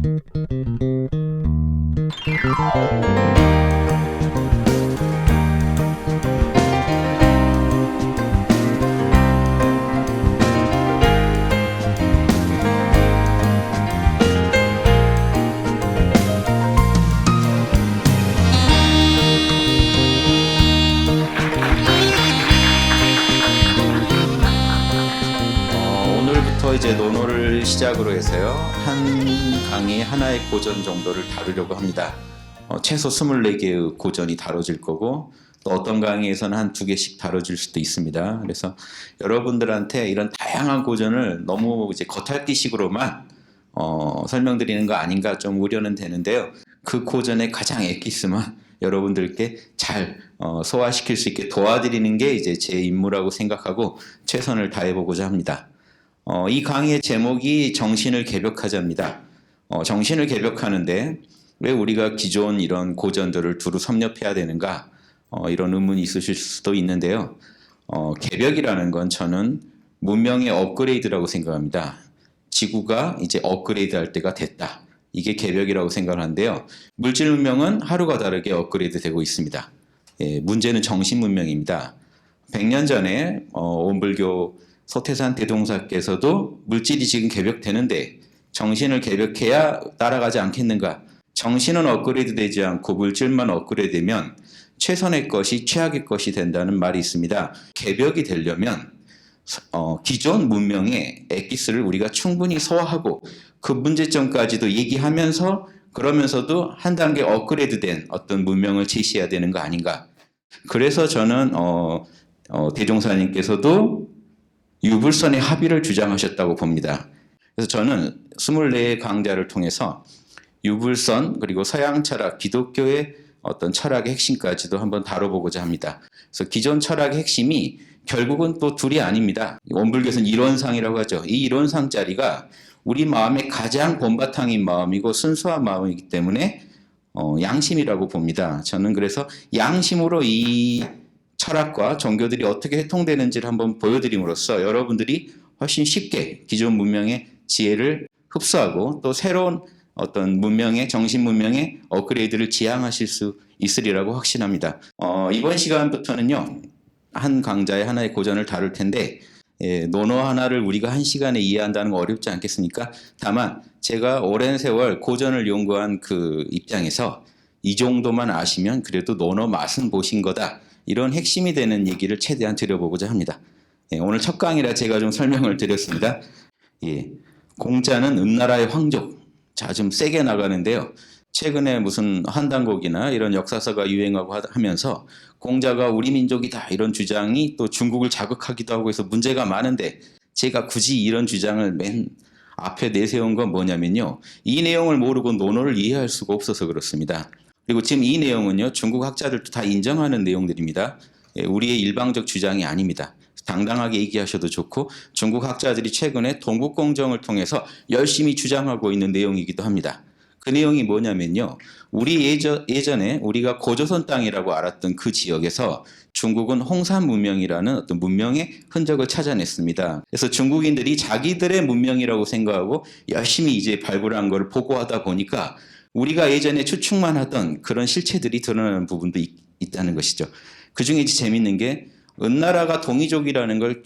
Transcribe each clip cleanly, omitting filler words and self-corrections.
오늘부터 이제 논어를 시작으로 해서요, 한 강의 하나의 고전 정도를 다루려고 합니다. 최소 24개의 고전이 다뤄질 거고, 또 어떤 강의에서는 한 2개씩 다뤄질 수도 있습니다. 그래서 여러분들한테 이런 다양한 고전을 너무 이제 겉핥기식으로만 설명드리는 거 아닌가 좀 우려는 되는데요. 그 고전의 가장 엑기스만 여러분들께 잘 소화시킬 수 있게 도와드리는 게 이제 제 임무라고 생각하고 최선을 다해보고자 합니다. 이 강의의 제목이 정신을 개벽하자입니다. 정신을 개벽하는데 왜 우리가 기존 이런 고전들을 두루 섭렵해야 되는가, 이런 의문이 있으실 수도 있는데요. 개벽이라는 건 저는 문명의 업그레이드라고 생각합니다. 지구가 이제 업그레이드 할 때가 됐다. 이게 개벽이라고 생각하는데요. 물질 문명은 하루가 다르게 업그레이드 되고 있습니다. 문제는 정신 문명입니다. 100년 전에 온불교 서태산 대동사께서도 물질이 지금 개벽되는데 정신을 개벽해야 따라가지 않겠는가. 정신은 업그레이드 되지 않고 물질만 업그레이드 되면 최선의 것이 최악의 것이 된다는 말이 있습니다. 개벽이 되려면 기존 문명의 엑기스를 우리가 충분히 소화하고 그 문제점까지도 얘기하면서, 그러면서도 한 단계 업그레이드된 어떤 문명을 제시해야 되는 거 아닌가. 그래서 저는 대종사님께서도 유불선의 합의를 주장하셨다고 봅니다. 그래서 저는 24 강좌를 통해서 유불선, 그리고 서양 철학, 기독교의 어떤 철학의 핵심까지도 한번 다뤄보고자 합니다. 그래서 기존 철학의 핵심이 결국은 또 둘이 아닙니다. 원불교에서는 이론상이라고 하죠. 이 이론상 자리가 우리 마음의 가장 본바탕인 마음이고 순수한 마음이기 때문에 양심이라고 봅니다. 저는 그래서 양심으로 이 철학과 종교들이 어떻게 해통되는지를 한번 보여드림으로써 여러분들이 훨씬 쉽게 기존 문명의 지혜를 흡수하고 또 새로운 어떤 문명의, 정신 문명의 업그레이드를 지향하실 수 있으리라고 확신합니다. 이번 시간부터는요, 한 강좌의 하나의 고전을 다룰 텐데, 논어 하나를 우리가 1시간에 이해한다는 거 어렵지 않겠습니까? 다만 제가 오랜 세월 고전을 연구한 그 입장에서 이 정도만 아시면 그래도 논어 맛은 보신 거다, 이런 핵심이 되는 얘기를 최대한 드려보고자 합니다. 오늘 첫 강의라 제가 좀 설명을 드렸습니다. 공자는 음나라의 황족. 자, 좀 세게 나가는데요. 최근에 무슨 한단곡이나 이런 역사서가 유행하고 하면서 공자가 우리 민족이다, 이런 주장이 또 중국을 자극하기도 하고 해서 문제가 많은데, 제가 굳이 이런 주장을 맨 앞에 내세운 건 뭐냐면요, 이 내용을 모르고 논어를 이해할 수가 없어서 그렇습니다. 그리고 지금 이 내용은요, 중국 학자들도 다 인정하는 내용들입니다. 우리의 일방적 주장이 아닙니다. 당당하게 얘기하셔도 좋고, 중국 학자들이 최근에 동국공정을 통해서 열심히 주장하고 있는 내용이기도 합니다. 그 내용이 뭐냐면요, 우리 예전에 우리가 고조선 땅이라고 알았던 그 지역에서 중국은 홍산 문명이라는 어떤 문명의 흔적을 찾아냈습니다. 그래서 중국인들이 자기들의 문명이라고 생각하고 열심히 이제 발굴한 걸 보고하다 보니까 우리가 예전에 추측만 하던 그런 실체들이 드러나는 부분도 있다는 것이죠. 그 중에 재밌는 게, 은나라가 동이족이라는 걸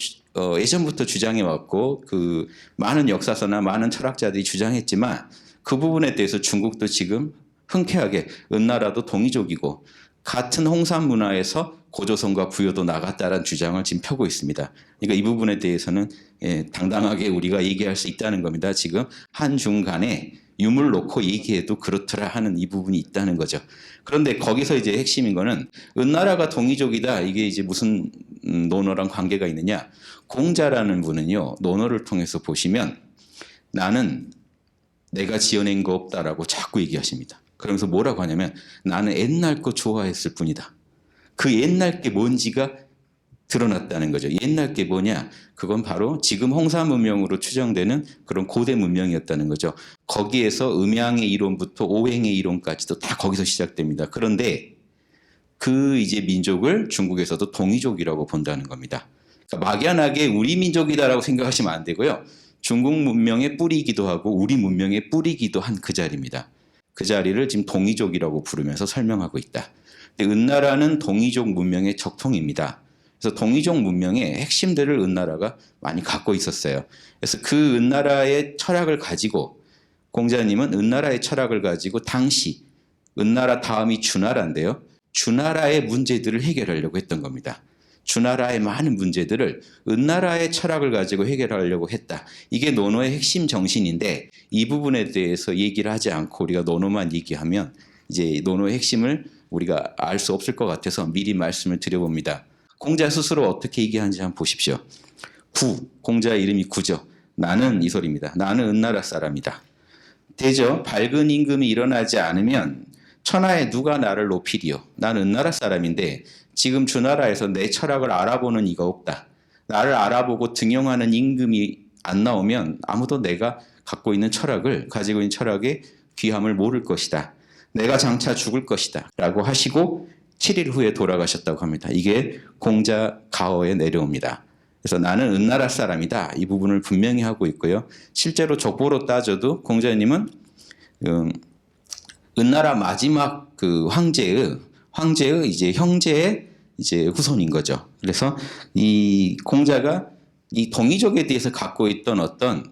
예전부터 주장해왔고, 그 많은 역사서나 많은 철학자들이 주장했지만, 그 부분에 대해서 중국도 지금 흔쾌하게 은나라도 동이족이고 같은 홍산 문화에서 고조선과 부여도 나갔다는 주장을 지금 펴고 있습니다. 그러니까 이 부분에 대해서는 당당하게 우리가 얘기할 수 있다는 겁니다. 지금 한중 간에 유물 놓고 얘기해도 그렇더라 하는 이 부분이 있다는 거죠. 그런데 거기서 이제 핵심인 거는, 은나라가 동이족이다, 이게 이제 무슨 논어랑 관계가 있느냐. 공자라는 분은요, 논어를 통해서 보시면 나는 내가 지어낸 거 없다라고 자꾸 얘기하십니다. 그러면서 뭐라고 하냐면, 나는 옛날 거 좋아했을 뿐이다. 그 옛날 게 뭔지가 드러났다는 거죠. 옛날 게 뭐냐? 그건 바로 지금 홍산 문명으로 추정되는 그런 고대 문명이었다는 거죠. 거기에서 음양의 이론부터 오행의 이론까지도 다 거기서 시작됩니다. 그런데 그 이제 민족을 중국에서도 동이족이라고 본다는 겁니다. 그러니까 막연하게 우리 민족이다라고 생각하시면 안 되고요. 중국 문명의 뿌리이기도 하고 우리 문명의 뿌리이기도 한 그 자리입니다. 그 자리를 지금 동이족이라고 부르면서 설명하고 있다. 은나라는 동이족 문명의 적통입니다. 그래서 동이족 문명의 핵심들을 은나라가 많이 갖고 있었어요. 그래서 그 은나라의 철학을 가지고 공자님은 은나라의 철학을 가지고 당시 은나라 다음이 주나라인데요. 주나라의 문제들을 해결하려고 했던 겁니다. 주나라의 많은 문제들을 은나라의 철학을 가지고 해결하려고 했다. 이게 논어의 핵심 정신인데 이 부분에 대해서 얘기를 하지 않고 우리가 논어만 얘기하면 이제 논어의 핵심을 우리가 알 수 없을 것 같아서 미리 말씀을 드려봅니다. 공자 스스로 어떻게 얘기하는지 한번 보십시오. 공자의 이름이 구죠. 나는 이 소리입니다. 나는 은나라 사람이다. 되죠? 밝은 임금이 일어나지 않으면 천하에 누가 나를 높이리요. 나는 은나라 사람인데 지금 주나라에서 내 철학을 알아보는 이가 없다. 나를 알아보고 등용하는 임금이 안 나오면 아무도 내가 갖고 있는 철학을 가지고 있는 철학의 귀함을 모를 것이다. 내가 장차 죽을 것이다. 라고 하시고 7일 후에 돌아가셨다고 합니다. 이게 공자 가어에 내려옵니다. 그래서 나는 은나라 사람이다. 이 부분을 분명히 하고 있고요. 실제로 족보로 따져도 공자님은 은나라 마지막 그 황제의 이제 형제의 이제 후손인 거죠. 그래서 이 공자가 이 동이족에 대해서 갖고 있던 어떤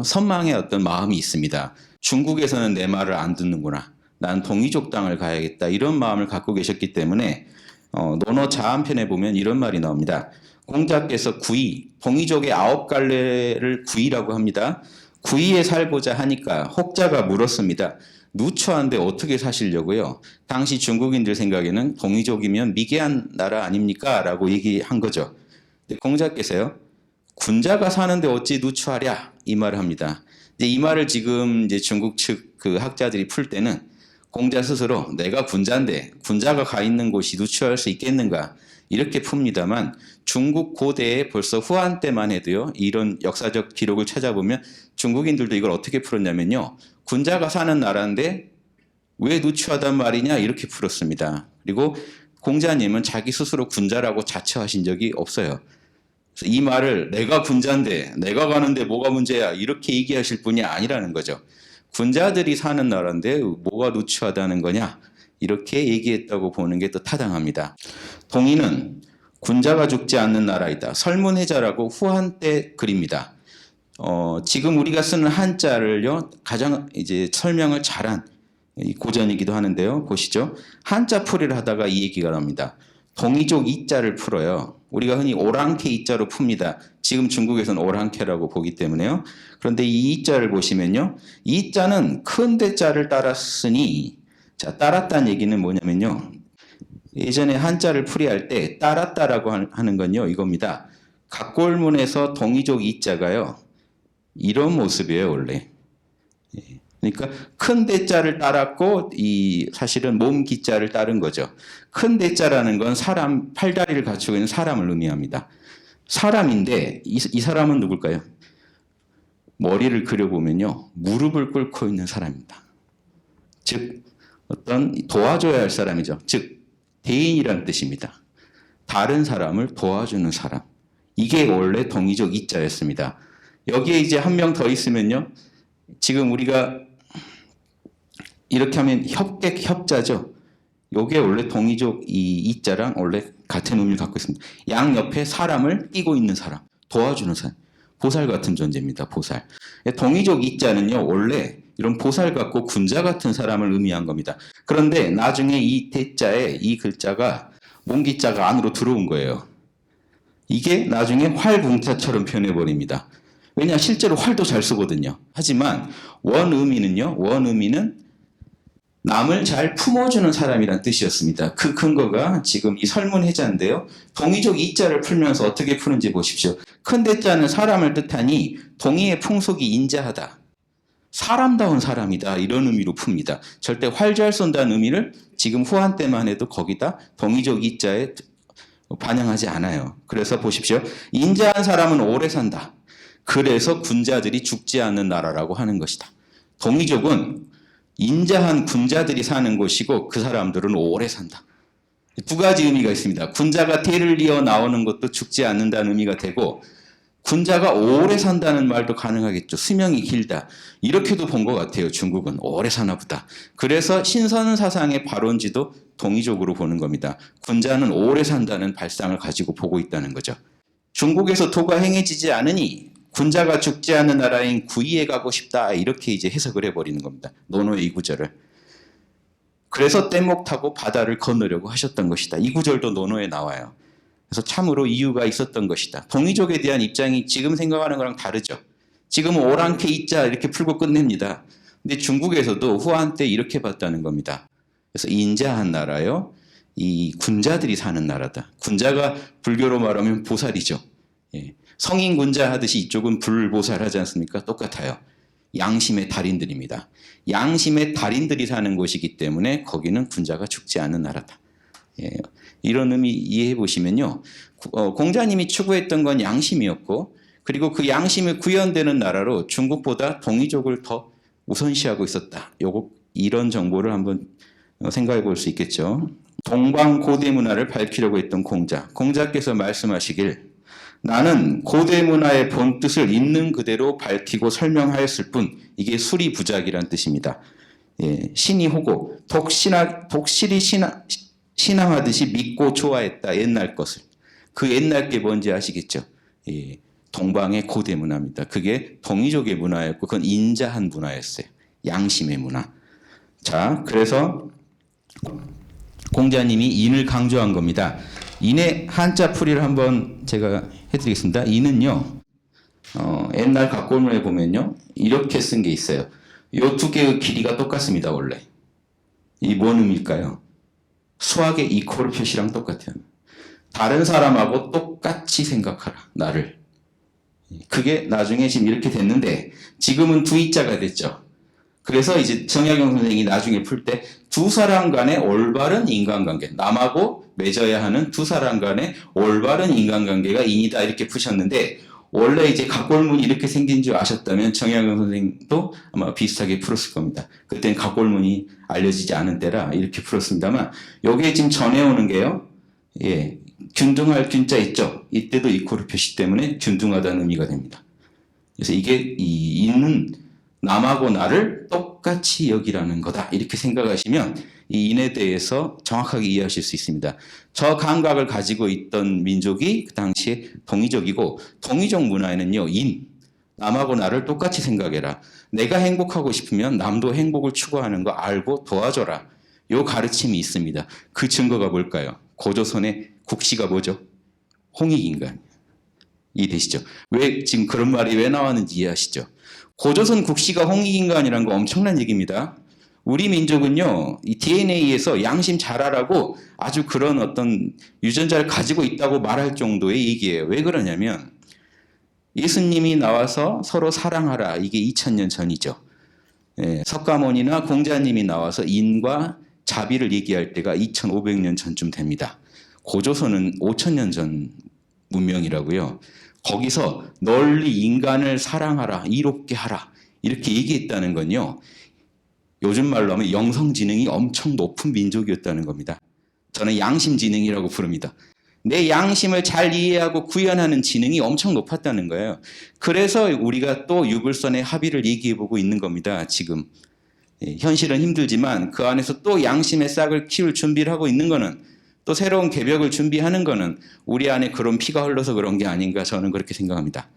선망의 어떤 마음이 있습니다. 중국에서는 내 말을 안 듣는구나. 난 동이족 땅을 가야겠다. 이런 마음을 갖고 계셨기 때문에 논어 자한편에 보면 이런 말이 나옵니다. 공자께서 동이족의 9갈래를 구이라고 합니다. 구이에 살고자 하니까 혹자가 물었습니다. 누추한데 어떻게 사시려고요? 당시 중국인들 생각에는 동이족이면 미개한 나라 아닙니까? 라고 얘기한 거죠. 근데 공자께서요. 군자가 사는데 어찌 누추하랴? 이 말을 합니다. 이 말을 지금 이제 중국 측 그 학자들이 풀 때는 공자 스스로 내가 군자인데 군자가 가 있는 곳이 누추할 수 있겠는가? 이렇게 풉니다만 중국 고대에 벌써 후한 때만 해도요. 이런 역사적 기록을 찾아보면 중국인들도 이걸 어떻게 풀었냐면요. 군자가 사는 나라인데 왜 누추하단 말이냐 이렇게 풀었습니다. 그리고 공자님은 자기 스스로 군자라고 자처하신 적이 없어요. 그래서 이 말을 내가 군자인데 내가 가는데 뭐가 문제야 이렇게 얘기하실 분이 아니라는 거죠. 군자들이 사는 나라인데 뭐가 누추하다는 거냐 이렇게 얘기했다고 보는 게 또 타당합니다. 동의는 군자가 죽지 않는 나라이다. 설문해자라고 후한 때 글입니다. 지금 우리가 쓰는 한자를요 가장 이제 설명을 잘한 고전이기도 하는데요. 보시죠. 한자 풀이를 하다가 이 얘기가 나옵니다. 동이족 이자를 풀어요. 우리가 흔히 오랑캐 이자로 풉니다. 지금 중국에서는 오랑캐라고 보기 때문에요. 그런데 이 이자를 보시면요. 이 이자는 큰 대자를 따랐으니 자, 따랐다는 얘기는 뭐냐면요. 예전에 한자를 풀이할 때 따랐다라고 하는 건요. 이겁니다. 각골문에서 동이족 이자가요. 이런 모습이에요. 원래. 그러니까 큰 대자를 따랐고 이 사실은 몸 기자를 따른 거죠. 큰 대자라는 건 사람 팔다리를 갖추고 있는 사람을 의미합니다. 사람인데 이 사람은 누굴까요? 머리를 그려보면요. 무릎을 꿇고 있는 사람입니다. 즉 어떤 도와줘야 할 사람이죠. 즉 대인이라는 뜻입니다. 다른 사람을 도와주는 사람. 이게 원래 동이족 이자였습니다. 여기에 이제 한 명 더 있으면요. 지금 우리가 이렇게 하면 협자죠. 요게 원래 동이족 이 이자랑 원래 같은 의미를 갖고 있습니다. 양 옆에 사람을 끼고 있는 사람, 도와주는 사람. 보살 같은 존재입니다. 보살. 동이족 이자는요. 원래 이런 보살 같고 군자 같은 사람을 의미한 겁니다. 그런데 나중에 이 대자에 이 글자가 몸기자가 안으로 들어온 거예요. 이게 나중에 활궁자처럼 표현해버립니다. 왜냐 실제로 활도 잘 쓰거든요. 하지만 원 의미는 남을 잘 품어주는 사람이란 뜻이었습니다. 그 근거가 지금 이 설문해자인데요. 동이족 이자를 풀면서 어떻게 푸는지 보십시오. 큰 대자는 사람을 뜻하니 동이의 풍속이 인자하다. 사람다운 사람이다. 이런 의미로 풉니다. 절대 활 잘 쏜다는 의미를 지금 후한 때만 해도 거기다 동이족 이자에 반영하지 않아요. 그래서 보십시오. 인자한 사람은 오래 산다. 그래서 군자들이 죽지 않는 나라라고 하는 것이다. 동이족은 인자한 군자들이 사는 곳이고 그 사람들은 오래 산다. 두 가지 의미가 있습니다. 군자가 대를 이어 나오는 것도 죽지 않는다는 의미가 되고 군자가 오래 산다는 말도 가능하겠죠. 수명이 길다. 이렇게도 본 것 같아요. 중국은 오래 사나 보다. 그래서 신선 사상의 발원지도 동의적으로 보는 겁니다. 군자는 오래 산다는 발상을 가지고 보고 있다는 거죠. 중국에서 도가 행해지지 않으니 군자가 죽지 않은 나라인 구이에 가고 싶다. 이렇게 이제 해석을 해버리는 겁니다. 논어의 이 구절을. 그래서 뗏목 타고 바다를 건너려고 하셨던 것이다. 이 구절도 논어에 나와요. 그래서 참으로 이유가 있었던 것이다. 동이족에 대한 입장이 지금 생각하는 거랑 다르죠. 지금은 오랑캐 이자 이렇게 풀고 끝냅니다. 근데 중국에서도 후한 때 이렇게 봤다는 겁니다. 그래서 인자한 나라요. 이 군자들이 사는 나라다. 군자가 불교로 말하면 보살이죠. 예. 성인 군자 하듯이 이쪽은 불보살 하지 않습니까? 똑같아요. 양심의 달인들입니다. 양심의 달인들이 사는 곳이기 때문에 거기는 군자가 죽지 않는 나라다. 예. 이런 의미 이해해 보시면요. 공자님이 추구했던 건 양심이었고 그리고 그 양심이 구현되는 나라로 중국보다 동이족을 더 우선시하고 있었다. 이런 정보를 한번 생각해 볼 수 있겠죠. 동방 고대 문화를 밝히려고 했던 공자. 공자께서 말씀하시길 나는 고대 문화의 본 뜻을 있는 그대로 밝히고 설명하였을 뿐 이게 수리부작이란 뜻입니다. 예, 신이 호고 독실이 신앙하듯이 믿고 좋아했다. 옛날 것을. 그 옛날 게 뭔지 아시겠죠? 예, 동방의 고대 문화입니다. 그게 동이족의 문화였고 그건 인자한 문화였어요. 양심의 문화. 자, 그래서 공자님이 인을 강조한 겁니다. 인의 한자 풀이를 한번 제가 해드리겠습니다. 인은요, 옛날 각골문에 보면요, 이렇게 쓴 게 있어요. 이 두 개의 길이가 똑같습니다, 원래. 이 뭔 의미일까요? 수학의 이퀄 표시랑 똑같아요. 다른 사람하고 똑같이 생각하라, 나를. 그게 나중에 지금 이렇게 됐는데, 지금은 두 이자가 됐죠. 그래서 이제 정약용 선생이 나중에 풀 때 두 사람 간의 올바른 인간관계, 남하고 맺어야 하는 두 사람 간의 올바른 인간관계가 인이다 이렇게 푸셨는데 원래 이제 각골문이 이렇게 생긴 줄 아셨다면 정약용 선생도 아마 비슷하게 풀었을 겁니다. 그때는 각골문이 알려지지 않은 때라 이렇게 풀었습니다만 여기에 지금 전해오는 게요. 예, 균등할 균자 있죠. 이때도 이코르 표시 때문에 균등하다는 의미가 됩니다. 그래서 이게 이 인은 남하고 나를 똑같이 여기라는 거다. 이렇게 생각하시면 이 인에 대해서 정확하게 이해하실 수 있습니다. 저 감각을 가지고 있던 민족이 그 당시에 동이족이고 동이족 문화에는요. 남하고 나를 똑같이 생각해라. 내가 행복하고 싶으면 남도 행복을 추구하는 거 알고 도와줘라. 요 가르침이 있습니다. 그 증거가 뭘까요? 고조선의 국시가 뭐죠? 홍익인간. 이해되시죠? 왜 지금 그런 말이 왜 나왔는지 이해하시죠? 고조선 국시가 홍익인간이라는 거 엄청난 얘기입니다. 우리 민족은요, 이 DNA에서 양심 잘하라고 아주 그런 어떤 유전자를 가지고 있다고 말할 정도의 얘기예요. 왜 그러냐면 예수님이 나와서 서로 사랑하라. 이게 2000년 전이죠. 예, 석가모니나 공자님이 나와서 인과 자비를 얘기할 때가 2500년 전쯤 됩니다. 고조선은 5000년 전 문명이라고요. 거기서 널리 인간을 사랑하라, 이롭게 하라 이렇게 얘기했다는 건요. 요즘 말로 하면 영성지능이 엄청 높은 민족이었다는 겁니다. 저는 양심지능이라고 부릅니다. 내 양심을 잘 이해하고 구현하는 지능이 엄청 높았다는 거예요. 그래서 우리가 또 유불선의 합의를 얘기해보고 있는 겁니다. 지금. 현실은 힘들지만 그 안에서 또 양심의 싹을 키울 준비를 하고 있는 거는 또 새로운 개벽을 준비하는 거는 우리 안에 그런 피가 흘러서 그런 게 아닌가 저는 그렇게 생각합니다.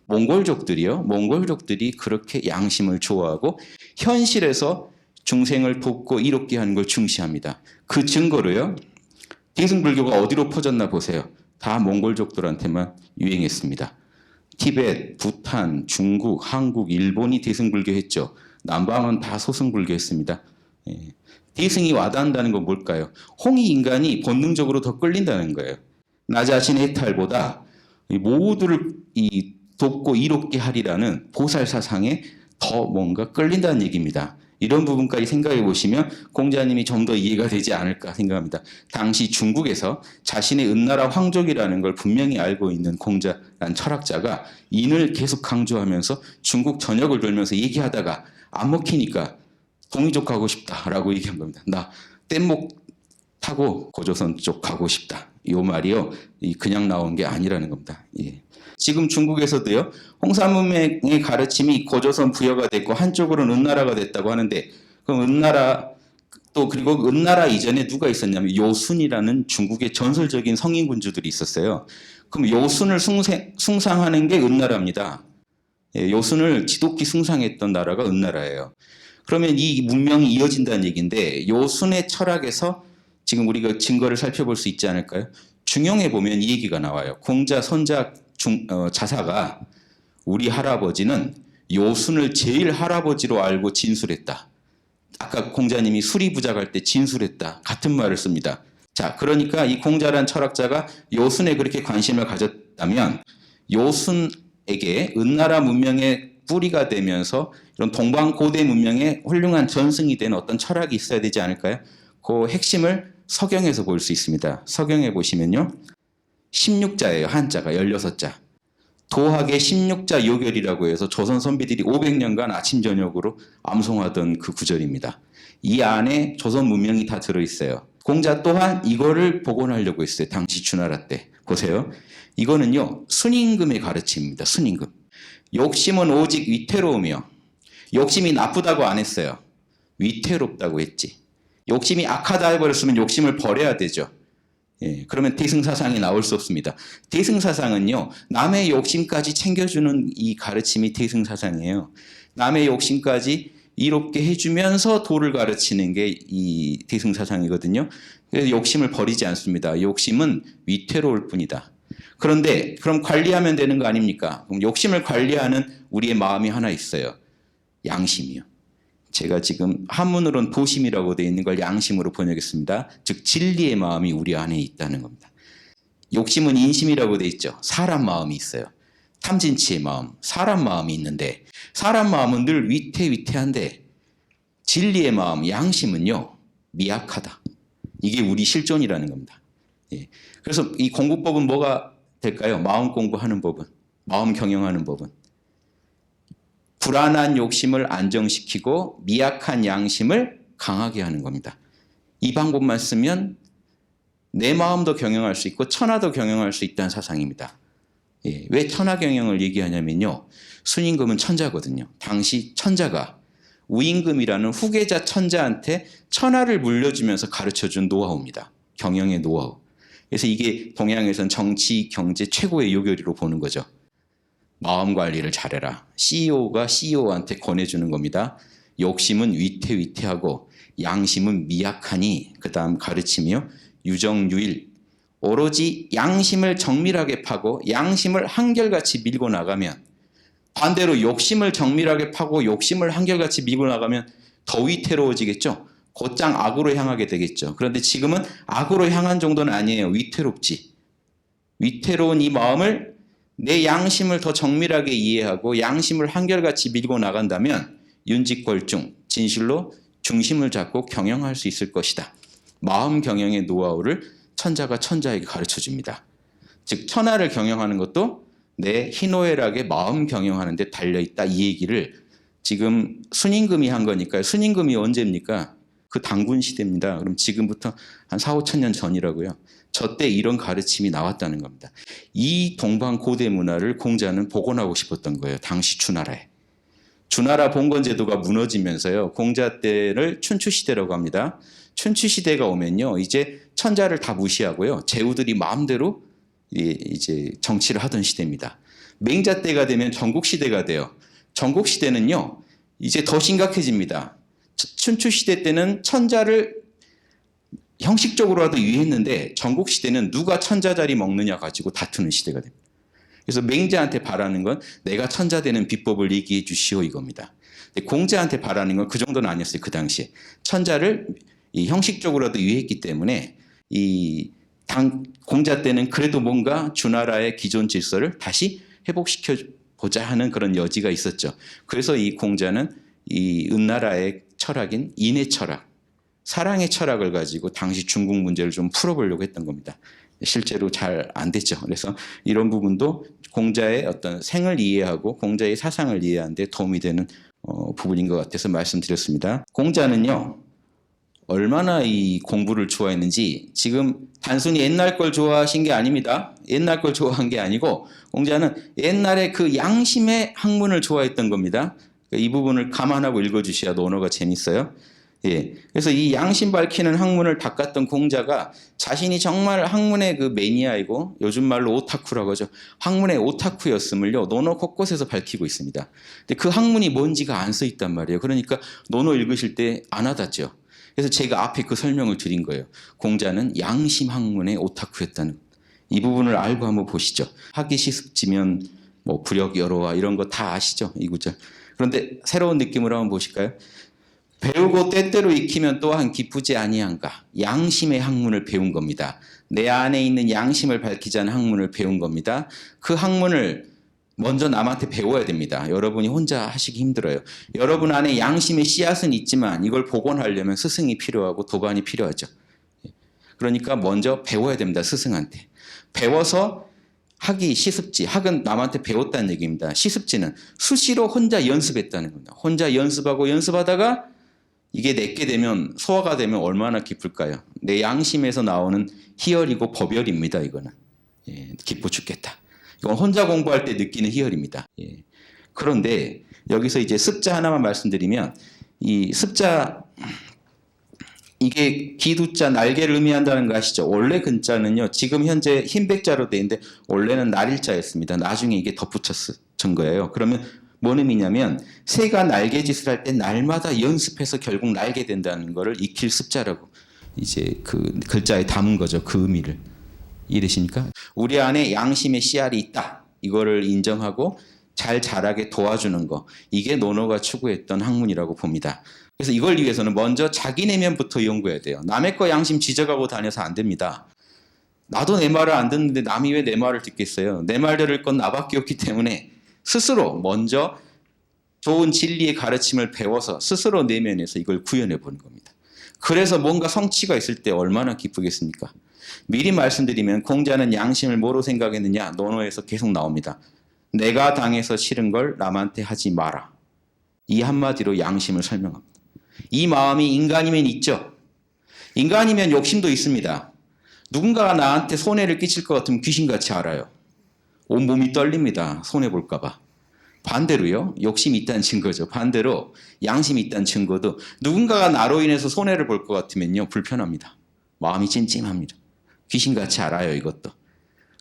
몽골족들이 그렇게 양심을 좋아하고 현실에서 중생을 돕고 이롭게 하는 걸 중시합니다. 그 증거로요. 대승불교가 어디로 퍼졌나 보세요. 다 몽골족들한테만 유행했습니다. 티벳, 부탄, 중국, 한국, 일본이 대승불교 했죠. 남방은 다 소승불교 했습니다. 예. 대승이 와닿는다는 건 뭘까요? 홍익인간이 본능적으로 더 끌린다는 거예요. 나 자신의 해탈보다 모두를 돕고 이롭게 하리라는 보살 사상에 더 뭔가 끌린다는 얘기입니다. 이런 부분까지 생각해 보시면 공자님이 좀 더 이해가 되지 않을까 생각합니다. 당시 중국에서 자신의 은나라 황족이라는 걸 분명히 알고 있는 공자란 철학자가 인을 계속 강조하면서 중국 전역을 돌면서 얘기하다가 안 먹히니까 동이족 가고 싶다라고 얘기한 겁니다. 나 뗏목 타고 고조선 쪽 가고 싶다. 이 말이요, 그냥 나온 게 아니라는 겁니다. 예. 지금 중국에서도요, 홍산문명의 가르침이 고조선 부여가 됐고 한쪽으로는 은나라가 됐다고 하는데, 그럼 은나라 또 그리고 은나라 이전에 누가 있었냐면 요순이라는 중국의 전설적인 성인군주들이 있었어요. 그럼 요순을 숭상하는 게 은나라입니다. 예, 요순을 지독히 숭상했던 나라가 은나라예요. 그러면 이 문명이 이어진다는 얘기인데 요순의 철학에서 지금 우리가 증거를 살펴볼 수 있지 않을까요? 중용에 보면 이 얘기가 나와요. 공자, 선자, 자사가 우리 할아버지는 요순을 제일 할아버지로 알고 진술했다. 아까 공자님이 수리부작할 때 진술했다. 같은 말을 씁니다. 자, 그러니까 이 공자란 철학자가 요순에 그렇게 관심을 가졌다면 요순에게 은나라 문명의 뿌리가 되면서 이런 동방고대 문명의 훌륭한 전승이 된 어떤 철학이 있어야 되지 않을까요? 그 핵심을 서경에서 볼 수 있습니다. 서경에 보시면요. 16자예요. 한자가 16자. 도학의 16자 요결이라고 해서 조선 선비들이 500년간 아침 저녁으로 암송하던 그 구절입니다. 이 안에 조선 문명이 다 들어있어요. 공자 또한 이거를 복원하려고 했어요. 당시 주나라 때. 보세요. 이거는요. 순임금의 가르침입니다. 순임금. 욕심은 오직 위태로우며 욕심이 나쁘다고 안 했어요. 위태롭다고 했지. 욕심이 악하다 해버렸으면 욕심을 버려야 되죠. 예, 그러면 대승사상이 나올 수 없습니다. 대승사상은요, 남의 욕심까지 챙겨주는 이 가르침이 대승사상이에요. 남의 욕심까지 이롭게 해주면서 도를 가르치는 게 이 대승사상이거든요. 그래서 욕심을 버리지 않습니다. 욕심은 위태로울 뿐이다. 그런데 그럼 관리하면 되는 거 아닙니까? 그럼 욕심을 관리하는 우리의 마음이 하나 있어요. 양심이요. 제가 지금 한문으로는 도심이라고 되어 있는 걸 양심으로 번역했습니다. 즉 진리의 마음이 우리 안에 있다는 겁니다. 욕심은 인심이라고 되어 있죠. 사람 마음이 있어요. 탐진치의 마음, 사람 마음이 있는데 사람 마음은 늘 위태위태한데 진리의 마음, 양심은요. 미약하다. 이게 우리 실존이라는 겁니다. 예. 그래서 이 공부법은 뭐가 될까요? 마음 공부하는 법은, 마음 경영하는 법은 불안한 욕심을 안정시키고 미약한 양심을 강하게 하는 겁니다. 이 방법만 쓰면 내 마음도 경영할 수 있고 천하도 경영할 수 있다는 사상입니다. 예, 왜 천하 경영을 얘기하냐면요. 순임금은 천자거든요. 당시 천자가 우임금이라는 후계자 천자한테 천하를 물려주면서 가르쳐준 노하우입니다. 경영의 노하우. 그래서 이게 동양에선 정치, 경제 최고의 요결이로 보는 거죠. 마음 관리를 잘해라. CEO가 CEO한테 권해주는 겁니다. 욕심은 위태위태하고 양심은 미약하니 그 다음 가르침이요. 유정유일. 오로지 양심을 정밀하게 파고 양심을 한결같이 밀고 나가면 반대로 욕심을 정밀하게 파고 욕심을 한결같이 밀고 나가면 더 위태로워지겠죠. 곧장 악으로 향하게 되겠죠. 그런데 지금은 악으로 향한 정도는 아니에요. 위태롭지. 위태로운 이 마음을 내 양심을 더 정밀하게 이해하고 양심을 한결같이 밀고 나간다면 윤직걸중, 진실로 중심을 잡고 경영할 수 있을 것이다. 마음 경영의 노하우를 천자가 천자에게 가르쳐줍니다. 즉 천하를 경영하는 것도 내 희노애락의 마음 경영하는 데 달려있다. 이 얘기를 지금 순임금이 한 거니까요. 순임금이 언제입니까? 그 단군 시대입니다. 그럼 지금부터 한 4, 5천 년 전이라고요. 저 때 이런 가르침이 나왔다는 겁니다. 이 동방 고대 문화를 공자는 복원하고 싶었던 거예요. 당시 주나라에. 주나라 봉건 제도가 무너지면서요. 공자 때를 춘추 시대라고 합니다. 춘추 시대가 오면요. 이제 천자를 다 무시하고요. 제후들이 마음대로 이제 정치를 하던 시대입니다. 맹자 때가 되면 전국 시대가 돼요. 전국 시대는요. 이제 더 심각해집니다. 춘추 시대 때는 천자를 형식적으로라도 유의했는데 전국 시대는 누가 천자 자리 먹느냐 가지고 다투는 시대가 됩니다. 그래서 맹자한테 바라는 건 내가 천자 되는 비법을 얘기해 주시오 이겁니다. 근데 공자한테 바라는 건 그 정도는 아니었어요. 그 당시에. 천자를 형식적으로라도 유의했기 때문에 공자 때는 그래도 뭔가 주나라의 기존 질서를 다시 회복시켜 보자 하는 그런 여지가 있었죠. 그래서 이 공자는 이 은나라의 철학인 인의 철학, 사랑의 철학을 가지고 당시 중국 문제를 좀 풀어보려고 했던 겁니다. 실제로 잘 안 됐죠. 그래서 이런 부분도 공자의 어떤 생을 이해하고 공자의 사상을 이해하는 데 도움이 되는 부분인 것 같아서 말씀드렸습니다. 공자는요. 얼마나 이 공부를 좋아했는지 지금 단순히 옛날 걸 좋아하신 게 아닙니다. 옛날 걸 좋아한 게 아니고 공자는 옛날에 그 양심의 학문을 좋아했던 겁니다. 이 부분을 감안하고 읽어주셔야 논어가 재밌어요. 예. 그래서 이 양심 밝히는 학문을 닦았던 공자가 자신이 정말 학문의 그 매니아이고 요즘 말로 오타쿠라고 하죠. 학문의 오타쿠였음을요, 논어 곳곳에서 밝히고 있습니다. 근데 그 학문이 뭔지가 안 써 있단 말이에요. 그러니까 논어 읽으실 때 안 와닿죠. 그래서 제가 앞에 그 설명을 드린 거예요. 공자는 양심 학문의 오타쿠였다는 것. 이 부분을 알고 한번 보시죠. 학이 시습지면 뭐 불역여로와 이런 거 다 아시죠? 이 구절. 그런데 새로운 느낌으로 한번 보실까요? 배우고 때때로 익히면 또한 기쁘지 아니한가. 양심의 학문을 배운 겁니다. 내 안에 있는 양심을 밝히자는 학문을 배운 겁니다. 그 학문을 먼저 남한테 배워야 됩니다. 여러분이 혼자 하시기 힘들어요. 여러분 안에 양심의 씨앗은 있지만 이걸 복원하려면 스승이 필요하고 도반이 필요하죠. 그러니까 먼저 배워야 됩니다. 스승한테. 배워서 학이 시습지, 학은 남한테 배웠다는 얘기입니다. 시습지는 수시로 혼자 연습했다는 겁니다. 혼자 연습하고 연습하다가 이게 내게 되면, 소화가 되면 얼마나 기쁠까요? 내 양심에서 나오는 희열이고 법열입니다. 이거는. 예, 기뻐 죽겠다. 이건 혼자 공부할 때 느끼는 희열입니다. 예. 그런데 여기서 이제 습자 하나만 말씀드리면, 이 습자, 이게 기두자, 날개를 의미한다는 거 아시죠? 원래 근자는요, 지금 현재 흰백자로 되어 있는데 원래는 날일자였습니다. 나중에 이게 덧붙였던 거예요. 그러면 뭔 의미냐면 새가 날개짓을 할 때 날마다 연습해서 결국 날게 된다는 거를 익힐 습자라고 이제 그 글자에 담은 거죠. 그 의미를. 이해되십니까? 우리 안에 양심의 씨알이 있다. 이거를 인정하고 잘 자라게 도와주는 거. 이게 논어가 추구했던 학문이라고 봅니다. 그래서 이걸 위해서는 먼저 자기 내면부터 연구해야 돼요. 남의 거 양심 지적하고 다녀서 안 됩니다. 나도 내 말을 안 듣는데 남이 왜 내 말을 듣겠어요? 내 말 들을 건 나밖에 없기 때문에 스스로 먼저 좋은 진리의 가르침을 배워서 스스로 내면에서 이걸 구현해 보는 겁니다. 그래서 뭔가 성취가 있을 때 얼마나 기쁘겠습니까? 미리 말씀드리면 공자는 양심을 뭐로 생각했느냐? 논어에서 계속 나옵니다. 내가 당해서 싫은 걸 남한테 하지 마라. 이 한마디로 양심을 설명합니다. 이 마음이 인간이면 있죠. 인간이면 욕심도 있습니다. 누군가가 나한테 손해를 끼칠 것 같으면 귀신같이 알아요. 온몸이 떨립니다. 손해볼까 봐. 반대로요. 욕심이 있다는 증거죠. 반대로 양심이 있다는 증거도 누군가가 나로 인해서 손해를 볼 것 같으면요. 불편합니다. 마음이 찜찜합니다. 귀신같이 알아요. 이것도.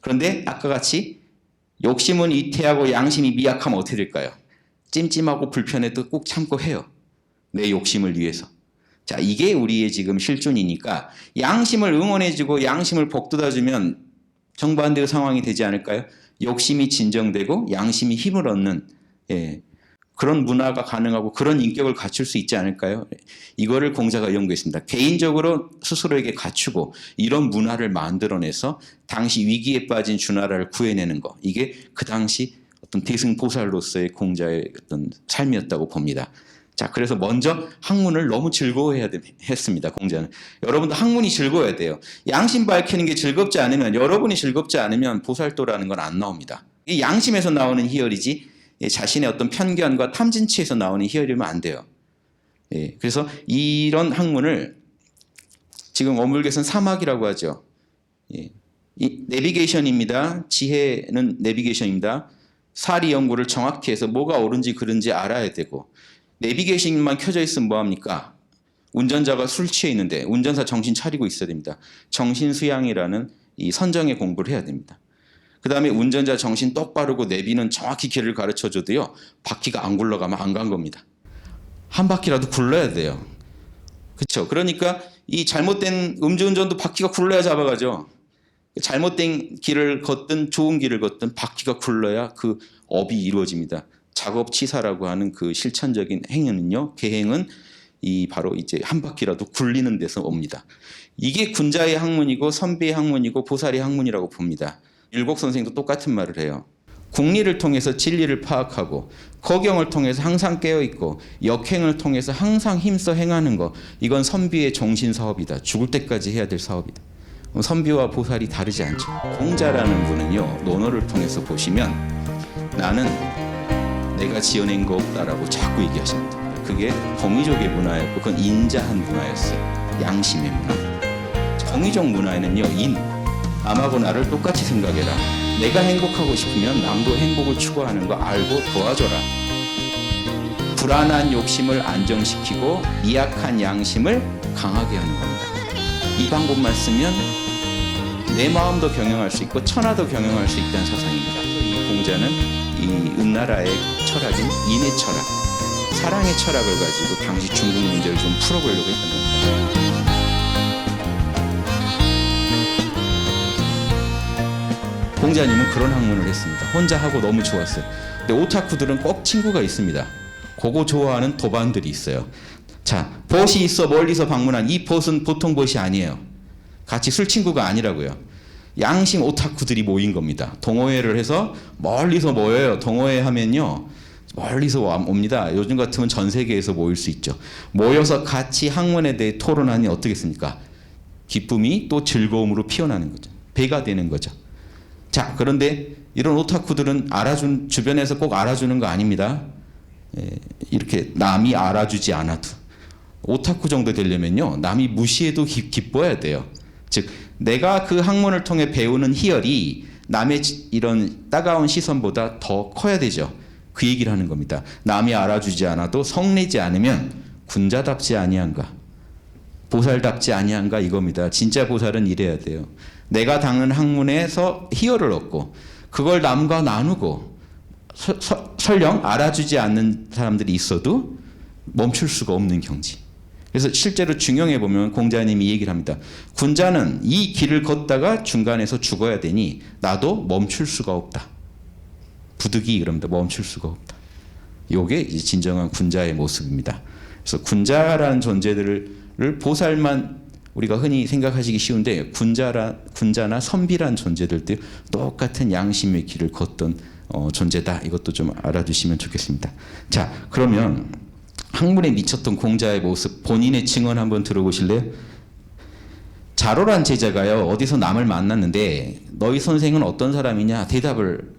그런데 아까 같이 욕심은 위태하고 양심이 미약하면 어떻게 될까요? 찜찜하고 불편해도 꼭 참고 해요. 내 욕심을 위해서. 자, 이게 우리의 지금 실존이니까 양심을 응원해주고 양심을 복돋아주면 정반대의 상황이 되지 않을까요? 욕심이 진정되고 양심이 힘을 얻는 그런 문화가 가능하고 그런 인격을 갖출 수 있지 않을까요? 이거를 공자가 연구했습니다. 개인적으로 스스로에게 갖추고 이런 문화를 만들어내서 당시 위기에 빠진 주나라를 구해내는 거. 이게 그 당시 어떤 대승보살로서의 공자의 어떤 삶이었다고 봅니다. 자, 그래서 먼저 학문을 너무 즐거워해야 했습니다. 공자는. 여러분도 학문이 즐거워야 돼요. 양심 밝히는 게 즐겁지 않으면, 여러분이 즐겁지 않으면 보살도라는 건 안 나옵니다. 이 양심에서 나오는 희열이지 자신의 어떤 편견과 탐진치에서 나오는 희열이면 안 돼요. 예, 그래서 이런 학문을 지금 어물개선 사막이라고 하죠. 예, 이 내비게이션입니다. 지혜는 내비게이션입니다. 사리 연구를 정확히 해서 뭐가 옳은지 그른지 알아야 되고, 내비게이션만 켜져 있으면 뭐합니까? 운전자가 술 취해 있는데 운전사 정신 차리고 있어야 됩니다. 정신수양이라는 이 선정의 공부를 해야 됩니다. 그 다음에 운전자 정신 똑바르고 내비는 정확히 길을 가르쳐줘도요. 바퀴가 안 굴러가면 안 간 겁니다. 한 바퀴라도 굴러야 돼요. 그렇죠? 그러니까 이 잘못된 음주운전도 바퀴가 굴러야 잡아가죠. 잘못된 길을 걷든 좋은 길을 걷든 바퀴가 굴러야 그 업이 이루어집니다. 작업치사라고 하는 그 실천적인 행위는요, 계행은 이 바로 이제 한 바퀴라도 굴리는 데서 옵니다. 이게 군자의 학문이고 선비의 학문이고 보살의 학문이라고 봅니다. 율곡 선생도 똑같은 말을 해요. 국리를 통해서 진리를 파악하고 거경을 통해서 항상 깨어있고 역행을 통해서 항상 힘써 행하는 거, 이건 선비의 정신사업이다. 죽을 때까지 해야 될 사업이다. 선비와 보살이 다르지 않죠. 공자라는 분은요, 논어를 통해서 보시면 나는 내가 지어낸 거 없다라고 자꾸 얘기하십니다. 그게 거미족의 문화였고 그건 인자한 문화였어요. 양심의 문화. 정의적 문화에는요, 남하고 나를 똑같이 생각해라. 내가 행복하고 싶으면 남도 행복을 추구하는 거 알고 도와줘라. 불안한 욕심을 안정시키고 미약한 양심을 강하게 하는 겁니다. 이 방법만 쓰면 내 마음도 경영할 수 있고 천하도 경영할 수 있다는 사상입니다. 이 공자는 이 은나라의 철학인 인의 철학, 사랑의 철학을 가지고 당시 중국 문제를 좀 풀어보려고 했던 겁니다. 공자님은 그런 학문을 했습니다. 혼자 하고 너무 좋았어요. 근데 오타쿠들은 꼭 친구가 있습니다. 그거 좋아하는 도반들이 있어요. 자, 벗이 있어 멀리서 방문한 이 벗은 보통 벗이 아니에요. 같이 술 친구가 아니라고요. 양심 오타쿠들이 모인 겁니다. 동호회를 해서 멀리서 모여요. 동호회 하면요, 멀리서 옵니다. 요즘 같으면 전 세계에서 모일 수 있죠. 모여서 같이 학문에 대해 토론하니 어떻겠습니까? 기쁨이 또 즐거움으로 피어나는 거죠. 배가 되는 거죠. 자, 그런데 이런 오타쿠들은 주변에서 꼭 알아주는 거 아닙니다. 이렇게 남이 알아주지 않아도. 오타쿠 정도 되려면요, 남이 무시해도 기뻐야 돼요. 즉, 내가 그 학문을 통해 배우는 희열이 남의 이런 따가운 시선보다 더 커야 되죠. 그 얘기를 하는 겁니다. 남이 알아주지 않아도 성내지 않으면 군자답지 아니한가, 보살답지 아니한가, 이겁니다. 진짜 보살은 이래야 돼요. 내가 당한 학문에서 희열을 얻고 그걸 남과 나누고 설령 알아주지 않는 사람들이 있어도 멈출 수가 없는 경지. 그래서 실제로 중용해 보면 공자님이 이 얘기를 합니다. 군자는 이 길을 걷다가 중간에서 죽어야 되니 나도 멈출 수가 없다. 부득이 그럽니다. 멈출 수가 없다. 이게 진정한 군자의 모습입니다. 그래서 군자라는 존재들을 보살만 우리가 흔히 생각하시기 쉬운데, 군자나 선비란 존재들도 똑같은 양심의 길을 걷던 존재다. 이것도 좀 알아두시면 좋겠습니다. 자, 그러면 학문에 미쳤던 공자의 모습, 본인의 증언 한번 들어보실래요? 자로란 제자가요, 어디서 남을 만났는데 너희 선생은 어떤 사람이냐 대답을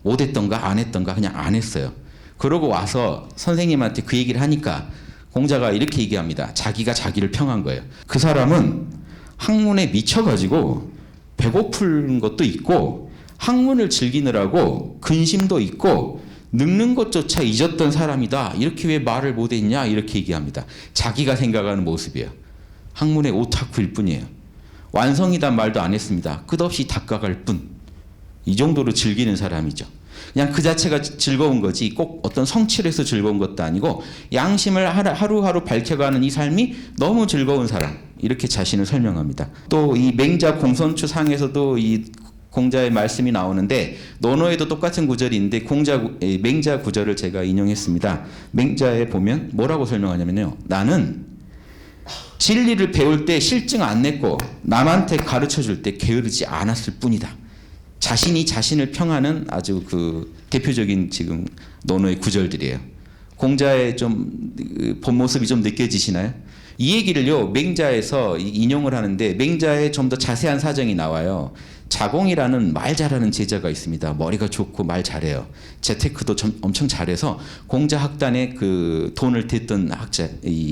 못했던가 안 했던가 그냥 안 했어요. 그러고 와서 선생님한테 그 얘기를 하니까 공자가 이렇게 얘기합니다. 자기가 자기를 평한 거예요. 그 사람은 학문에 미쳐가지고 배고픈 것도 있고 학문을 즐기느라고 근심도 있고 늙는 것조차 잊었던 사람이다. 이렇게 왜 말을 못했냐? 이렇게 얘기합니다. 자기가 생각하는 모습이에요. 학문의 오타쿠일 뿐이에요. 완성이란 말도 안 했습니다. 끝없이 닦아갈 뿐. 이 정도로 즐기는 사람이죠. 그냥 그 자체가 즐거운 거지 꼭 어떤 성취를 해서 즐거운 것도 아니고 양심을 하루하루 밝혀가는 이 삶이 너무 즐거운 사람, 이렇게 자신을 설명합니다. 또 이 맹자 공손추 상에서도 이 공자의 말씀이 나오는데 논어에도 똑같은 구절이 있는데 맹자 구절을 제가 인용했습니다. 맹자에 보면 뭐라고 설명하냐면요, 나는 진리를 배울 때 실증 안 냈고 남한테 가르쳐줄 때 게으르지 않았을 뿐이다. 자신이 자신을 평하는 아주 그 대표적인 지금 논어의 구절들이에요. 공자의 좀 본 모습이 좀 느껴지시나요? 이 얘기를요, 맹자에서 인용을 하는데 맹자의 좀 더 자세한 사정이 나와요. 자공이라는 말 잘하는 제자가 있습니다. 머리가 좋고 말 잘해요. 재테크도 엄청 잘해서 공자 학단에 그 돈을 댔던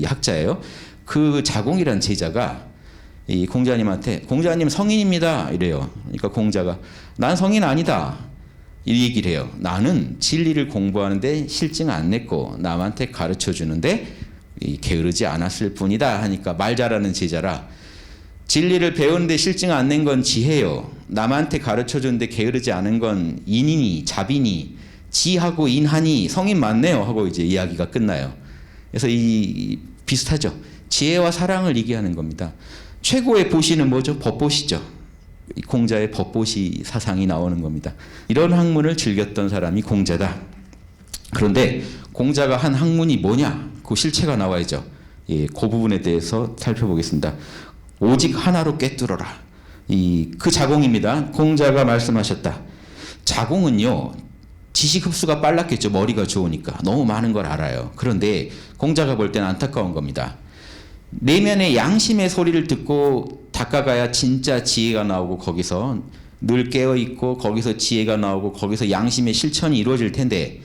학자예요. 그 자공이라는 제자가 이 공자님한테 공자님 성인입니다 이래요. 그러니까 공자가 난 성인 아니다 이 얘기를 해요. 나는 진리를 공부하는데 실증 안 냈고 남한테 가르쳐 주는데 게으르지 않았을 뿐이다 하니까 말 잘하는 제자라 진리를 배우는데 실증 안 낸 건 지혜요. 남한테 가르쳐 주는데 게으르지 않은 건 인이니 자비니 지하고 인하니 성인 맞네요 하고 이제 이야기가 끝나요. 그래서 이 비슷하죠. 지혜와 사랑을 얘기하는 겁니다. 최고의 보시는 뭐죠? 법보시죠. 공자의 법보시 사상이 나오는 겁니다. 이런 학문을 즐겼던 사람이 공자다. 그런데 공자가 한 학문이 뭐냐? 그 실체가 나와야죠. 예, 그 부분에 대해서 살펴보겠습니다. 오직 하나로 꿰뚫어라. 그 자공입니다. 공자가 말씀하셨다. 자공은요, 지식 흡수가 빨랐겠죠. 머리가 좋으니까. 너무 많은 걸 알아요. 그런데 공자가 볼 때는 안타까운 겁니다. 내면의 양심의 소리를 듣고 닦아가야 진짜 지혜가 나오고 거기서 늘 깨어있고 거기서 지혜가 나오고 거기서 양심의 실천이 이루어질 텐데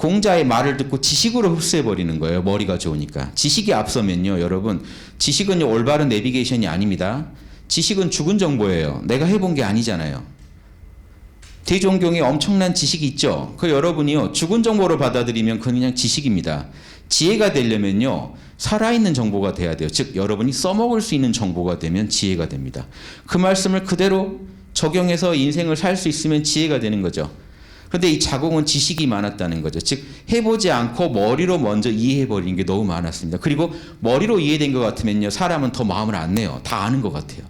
공자의 말을 듣고 지식으로 흡수해버리는 거예요. 머리가 좋으니까. 지식이 앞서면요, 여러분. 지식은요, 올바른 내비게이션이 아닙니다. 지식은 죽은 정보예요. 내가 해본 게 아니잖아요. 대종경에 엄청난 지식이 있죠. 그 여러분이요, 죽은 정보로 받아들이면 그건 그냥 지식입니다. 지혜가 되려면요, 살아있는 정보가 돼야 돼요. 즉 여러분이 써먹을 수 있는 정보가 되면 지혜가 됩니다. 그 말씀을 그대로 적용해서 인생을 살 수 있으면 지혜가 되는 거죠. 그런데 이 자공은 지식이 많았다는 거죠. 즉 해보지 않고 머리로 먼저 이해해버리는 게 너무 많았습니다. 그리고 머리로 이해된 것 같으면요, 사람은 더 마음을 안 내요. 다 아는 것 같아요.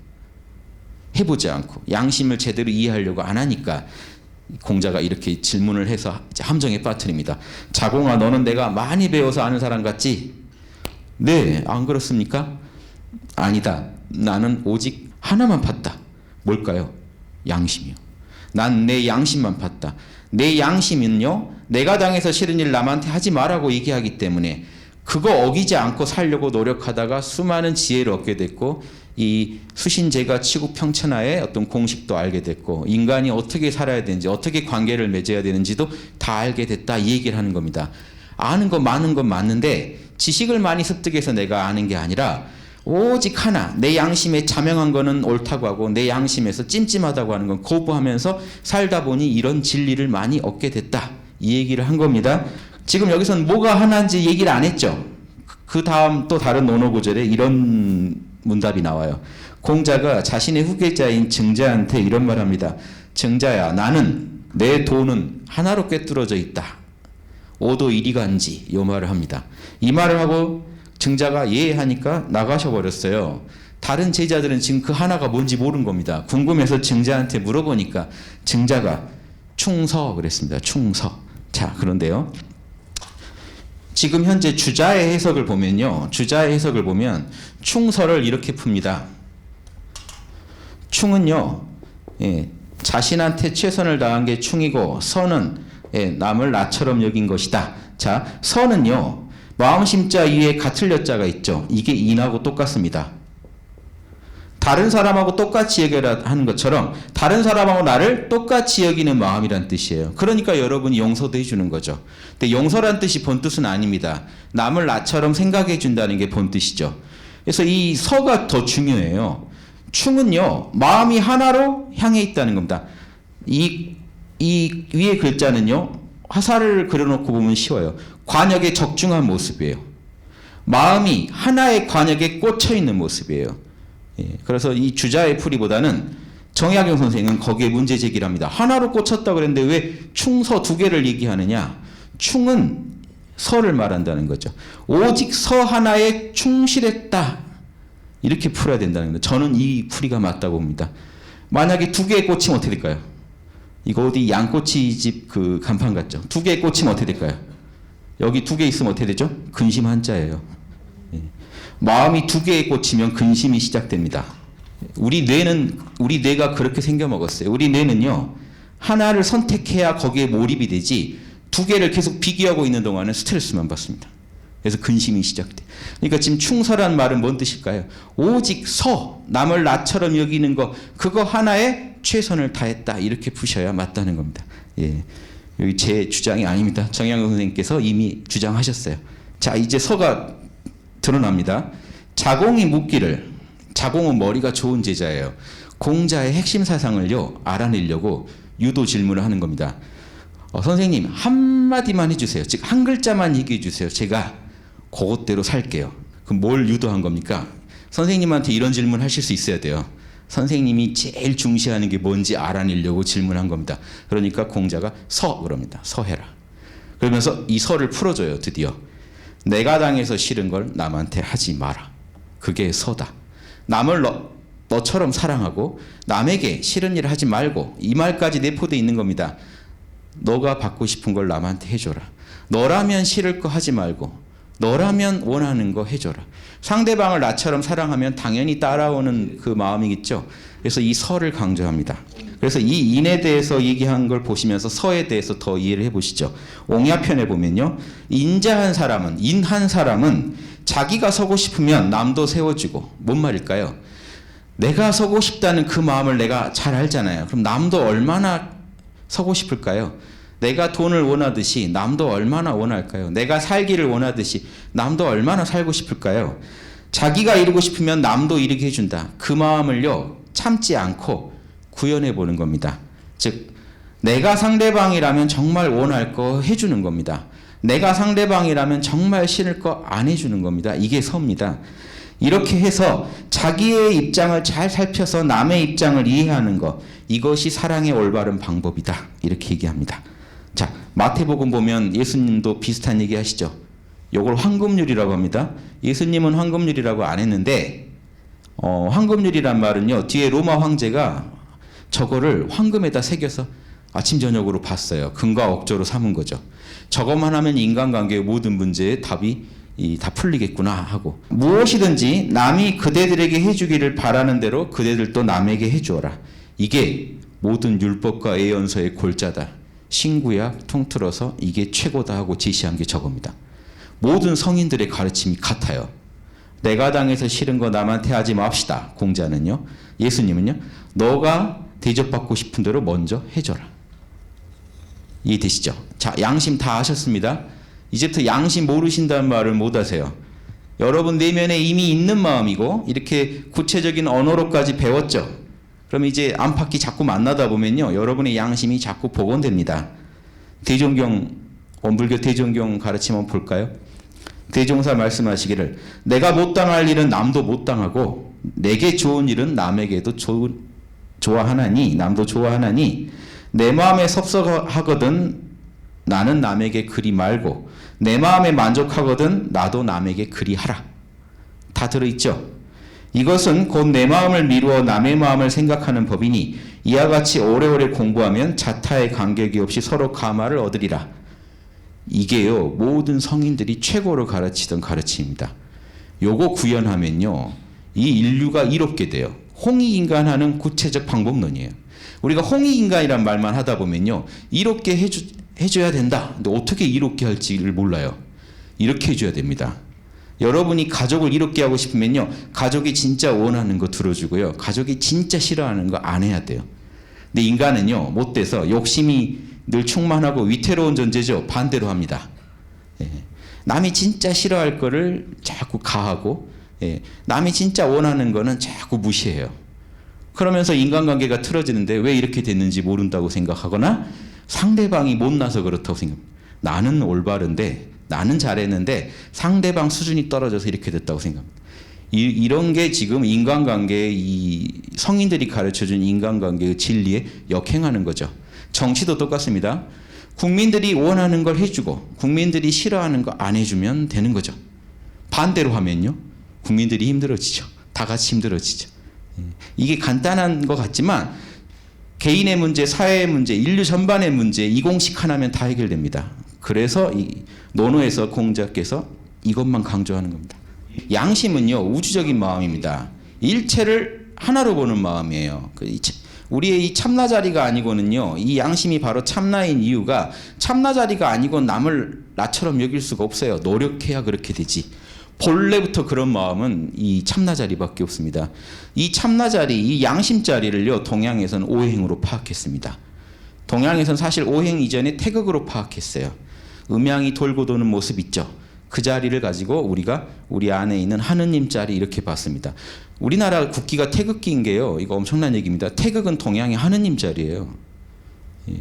해보지 않고 양심을 제대로 이해하려고 안 하니까 공자가 이렇게 질문을 해서 함정에 빠뜨립니다. 자공아, 너는 내가 많이 배워서 아는 사람 같지? 네, 안 그렇습니까? 아니다. 나는 오직 하나만 팠다. 뭘까요? 양심이요. 난 내 양심만 팠다. 내 양심은요, 내가 당해서 싫은 일 남한테 하지 말라고 얘기하기 때문에 그거 어기지 않고 살려고 노력하다가 수많은 지혜를 얻게 됐고, 이 수신제가 치국평천하의 어떤 공식도 알게 됐고, 인간이 어떻게 살아야 되는지, 어떻게 관계를 맺어야 되는지도 다 알게 됐다, 이 얘기를 하는 겁니다. 아는 거 많은 건 맞는데 지식을 많이 습득해서 내가 아는 게 아니라 오직 하나, 내 양심에 자명한 거는 옳다고 하고 내 양심에서 찜찜하다고 하는 건 거부하면서 살다 보니 이런 진리를 많이 얻게 됐다, 이 얘기를 한 겁니다. 지금 여기서는 뭐가 하나인지 얘기를 안 했죠. 그 다음 또 다른 논어구절에 이런 문답이 나와요. 공자가 자신의 후계자인 증자한테 이런 말 합니다. 증자야, 나는 내 도는 하나로 꿰뚫어져 있다. 오도 이리간지, 이 말을 합니다. 이 말을 하고 증자가 예 하니까 나가셔 버렸어요. 다른 제자들은 지금 그 하나가 뭔지 모르는 겁니다. 궁금해서 증자한테 물어보니까 증자가 충서 그랬습니다. 충서. 자, 그런데요, 지금 현재 주자의 해석을 보면요, 주자의 해석을 보면 충서를 이렇게 풉니다. 충은요, 자신한테 최선을 다한 게 충이고, 서는 남을 나처럼 여긴 것이다. 자, 서는요, 마음심자 이외에 같을 여자가 있죠. 이게 인하고 똑같습니다. 다른 사람하고 똑같이 여겨하는 것처럼 다른 사람하고 나를 똑같이 여기는 마음이란 뜻이에요. 그러니까 여러분이 용서도 해주는 거죠. 근데 용서란 뜻이 본뜻은 아닙니다. 남을 나처럼 생각해 준다는 게 본뜻이죠. 그래서 이 서가 더 중요해요. 충은요, 마음이 하나로 향해 있다는 겁니다. 이 위에 글자는요, 화살을 그려놓고 보면 쉬워요. 관역의 적중한 모습이에요. 마음이 하나의 관역에 꽂혀 있는 모습이에요. 그래서 이 주자의 풀이보다는 정약용 선생은 거기에 문제 제기를 합니다. 하나로 꽂혔다 그랬는데 왜 충서 두 개를 얘기하느냐? 충은 서를 말한다는 거죠. 오직 서 하나에 충실했다, 이렇게 풀어야 된다는 거죠. 저는 이 풀이가 맞다고 봅니다. 만약에 두 개에 꽂히면 어떻게 될까요? 이거 어디 양꼬치 집 그 간판 같죠? 두 개에 꽂히면 어떻게 될까요? 여기 두 개 있으면 어떻게 되죠? 근심 한자예요. 마음이 두 개에 꽂히면 근심이 시작됩니다. 우리 뇌가 그렇게 생겨 먹었어요. 우리 뇌는요, 하나를 선택해야 거기에 몰입이 되지, 두 개를 계속 비교하고 있는 동안은 스트레스만 받습니다. 그래서 근심이 시작돼. 그러니까 지금 충서란 말은 뭔 뜻일까요? 오직 서, 남을 나처럼 여기는 거, 그거 하나에 최선을 다했다, 이렇게 푸셔야 맞다는 겁니다. 예, 여기 제 주장이 아닙니다. 정양용 선생님께서 이미 주장하셨어요. 자, 이제 서가 드러납니다. 자공이 묻기를, 자공은 머리가 좋은 제자예요. 공자의 핵심 사상을요, 알아내려고 유도 질문을 하는 겁니다. 선생님, 한마디만 해주세요. 즉 한 글자만 얘기해 주세요. 제가 그것대로 살게요. 그럼 뭘 유도한 겁니까? 선생님한테 이런 질문 하실 수 있어야 돼요. 선생님이 제일 중시하는 게 뭔지 알아내려고 질문한 겁니다. 그러니까 공자가 서 그럽니다. 서해라. 그러면서 이 서를 풀어줘요. 드디어 내가 당해서 싫은 걸 남한테 하지 마라. 그게 서다. 남을 너처럼 사랑하고 남에게 싫은 일을 하지 말고, 이 말까지 내포되어 있는 겁니다. 너가 받고 싶은 걸 남한테 해줘라. 너라면 싫을 거 하지 말고 너라면 원하는 거 해줘라. 상대방을 나처럼 사랑하면 당연히 따라오는 그 마음이겠죠. 그래서 이 서를 강조합니다. 그래서 이 인에 대해서 얘기한 걸 보시면서 서에 대해서 더 이해를 해보시죠. 옹야편에 보면요, 인자한 사람은, 인한 사람은 자기가 서고 싶으면 남도 세워주고, 뭔 말일까요? 내가 서고 싶다는 그 마음을 내가 잘 알잖아요. 그럼 남도 얼마나 서고 싶을까요? 내가 돈을 원하듯이 남도 얼마나 원할까요? 내가 살기를 원하듯이 남도 얼마나 살고 싶을까요? 자기가 이루고 싶으면 남도 이루게 해준다. 그 마음을요, 참지 않고 구현해 보는 겁니다. 즉, 내가 상대방이라면 정말 원할 거 해주는 겁니다. 내가 상대방이라면 정말 싫을 거 안 해주는 겁니다. 이게 서입니다. 이렇게 해서 자기의 입장을 잘 살펴서 남의 입장을 이해하는 것, 이것이 사랑의 올바른 방법이다. 이렇게 얘기합니다. 자, 마태복음 보면 예수님도 비슷한 얘기 하시죠. 요걸 황금률이라고 합니다. 예수님은 황금률이라고 안 했는데 황금률이란 말은요, 뒤에 로마 황제가 저거를 황금에다 새겨서 아침 저녁으로 봤어요. 금과 억조로 삼은 거죠. 저것만 하면 인간관계의 모든 문제의 답이 다 풀리겠구나 하고, 무엇이든지 남이 그대들에게 해주기를 바라는 대로 그대들도 남에게 해주어라. 이게 모든 율법과 예언서의 골자다. 신구약 통틀어서 이게 최고다 하고 제시한 게 저겁니다. 모든 성인들의 가르침이 같아요. 내가 당해서 싫은 거 남한테 하지 맙시다. 공자는요. 예수님은요. 너가 대접받고 싶은 대로 먼저 해줘라. 이해되시죠? 자, 양심 다 아셨습니다. 이제부터 양심 모르신다는 말을 못 하세요. 여러분 내면에 이미 있는 마음이고 이렇게 구체적인 언어로까지 배웠죠. 그럼 이제 안팎이 자꾸 만나다 보면요, 여러분의 양심이 자꾸 복원됩니다. 대종경, 원불교 대종경 가르침 한번 볼까요? 대종사 말씀하시기를 내가 못 당할 일은 남도 못 당하고 내게 좋은 일은 남에게도 좋아하나니, 남도 좋아하나니 내 마음에 섭섭하거든 나는 남에게 그리 말고 내 마음에 만족하거든 나도 남에게 그리 하라. 다 들어있죠? 이것은 곧 내 마음을 미루어 남의 마음을 생각하는 법이니 이와 같이 오래오래 공부하면 자타의 간격이 없이 서로 감화를 얻으리라. 이게요, 모든 성인들이 최고로 가르치던 가르침입니다. 요거 구현하면요, 이 인류가 이롭게 돼요. 홍익인간하는 구체적 방법론이에요. 우리가 홍익인간이란 말만 하다 보면요, 이롭게 해줘야 된다. 근데 어떻게 이롭게 할지를 몰라요. 이렇게 해줘야 됩니다. 여러분이 가족을 이롭게 하고 싶으면요, 가족이 진짜 원하는 거 들어주고요, 가족이 진짜 싫어하는 거 안 해야 돼요. 근데 인간은요, 못돼서 욕심이 늘 충만하고 위태로운 존재죠. 반대로 합니다. 예. 남이 진짜 싫어할 거를 자꾸 가하고, 예. 남이 진짜 원하는 거는 자꾸 무시해요. 그러면서 인간관계가 틀어지는데 왜 이렇게 됐는지 모른다고 생각하거나 상대방이 못나서 그렇다고 생각합니다. 나는 올바른데, 나는 잘했는데 상대방 수준이 떨어져서 이렇게 됐다고 생각합니다. 이런 게 지금 인간관계의 이 성인들이 가르쳐준 인간관계의 진리에 역행하는 거죠. 정치도 똑같습니다. 국민들이 원하는 걸 해주고 국민들이 싫어하는 거 안 해주면 되는 거죠. 반대로 하면요, 국민들이 힘들어지죠. 다 같이 힘들어지죠. 이게 간단한 것 같지만 개인의 문제, 사회의 문제, 인류 전반의 문제, 이 공식 하나면 다 해결됩니다. 그래서 이 논어에서 공자께서 이것만 강조하는 겁니다. 양심은요, 우주적인 마음입니다. 일체를 하나로 보는 마음이에요. 우리의 이 참나자리가 아니고는요, 이 양심이 바로 참나인 이유가 참나자리가 아니고 남을 나처럼 여길 수가 없어요. 노력해야 그렇게 되지. 본래부터 그런 마음은 이 참나자리밖에 없습니다. 이 참나자리, 이 양심자리를요, 동양에서는 오행으로 파악했습니다. 동양에서는 사실 오행 이전에 태극으로 파악했어요. 음양이 돌고 도는 모습 있죠. 그 자리를 가지고 우리가 우리 안에 있는 하느님 자리 이렇게 봤습니다. 우리나라 국기가 태극기인 게요, 이거 엄청난 얘기입니다. 태극은 동양의 하느님 자리예요. 예.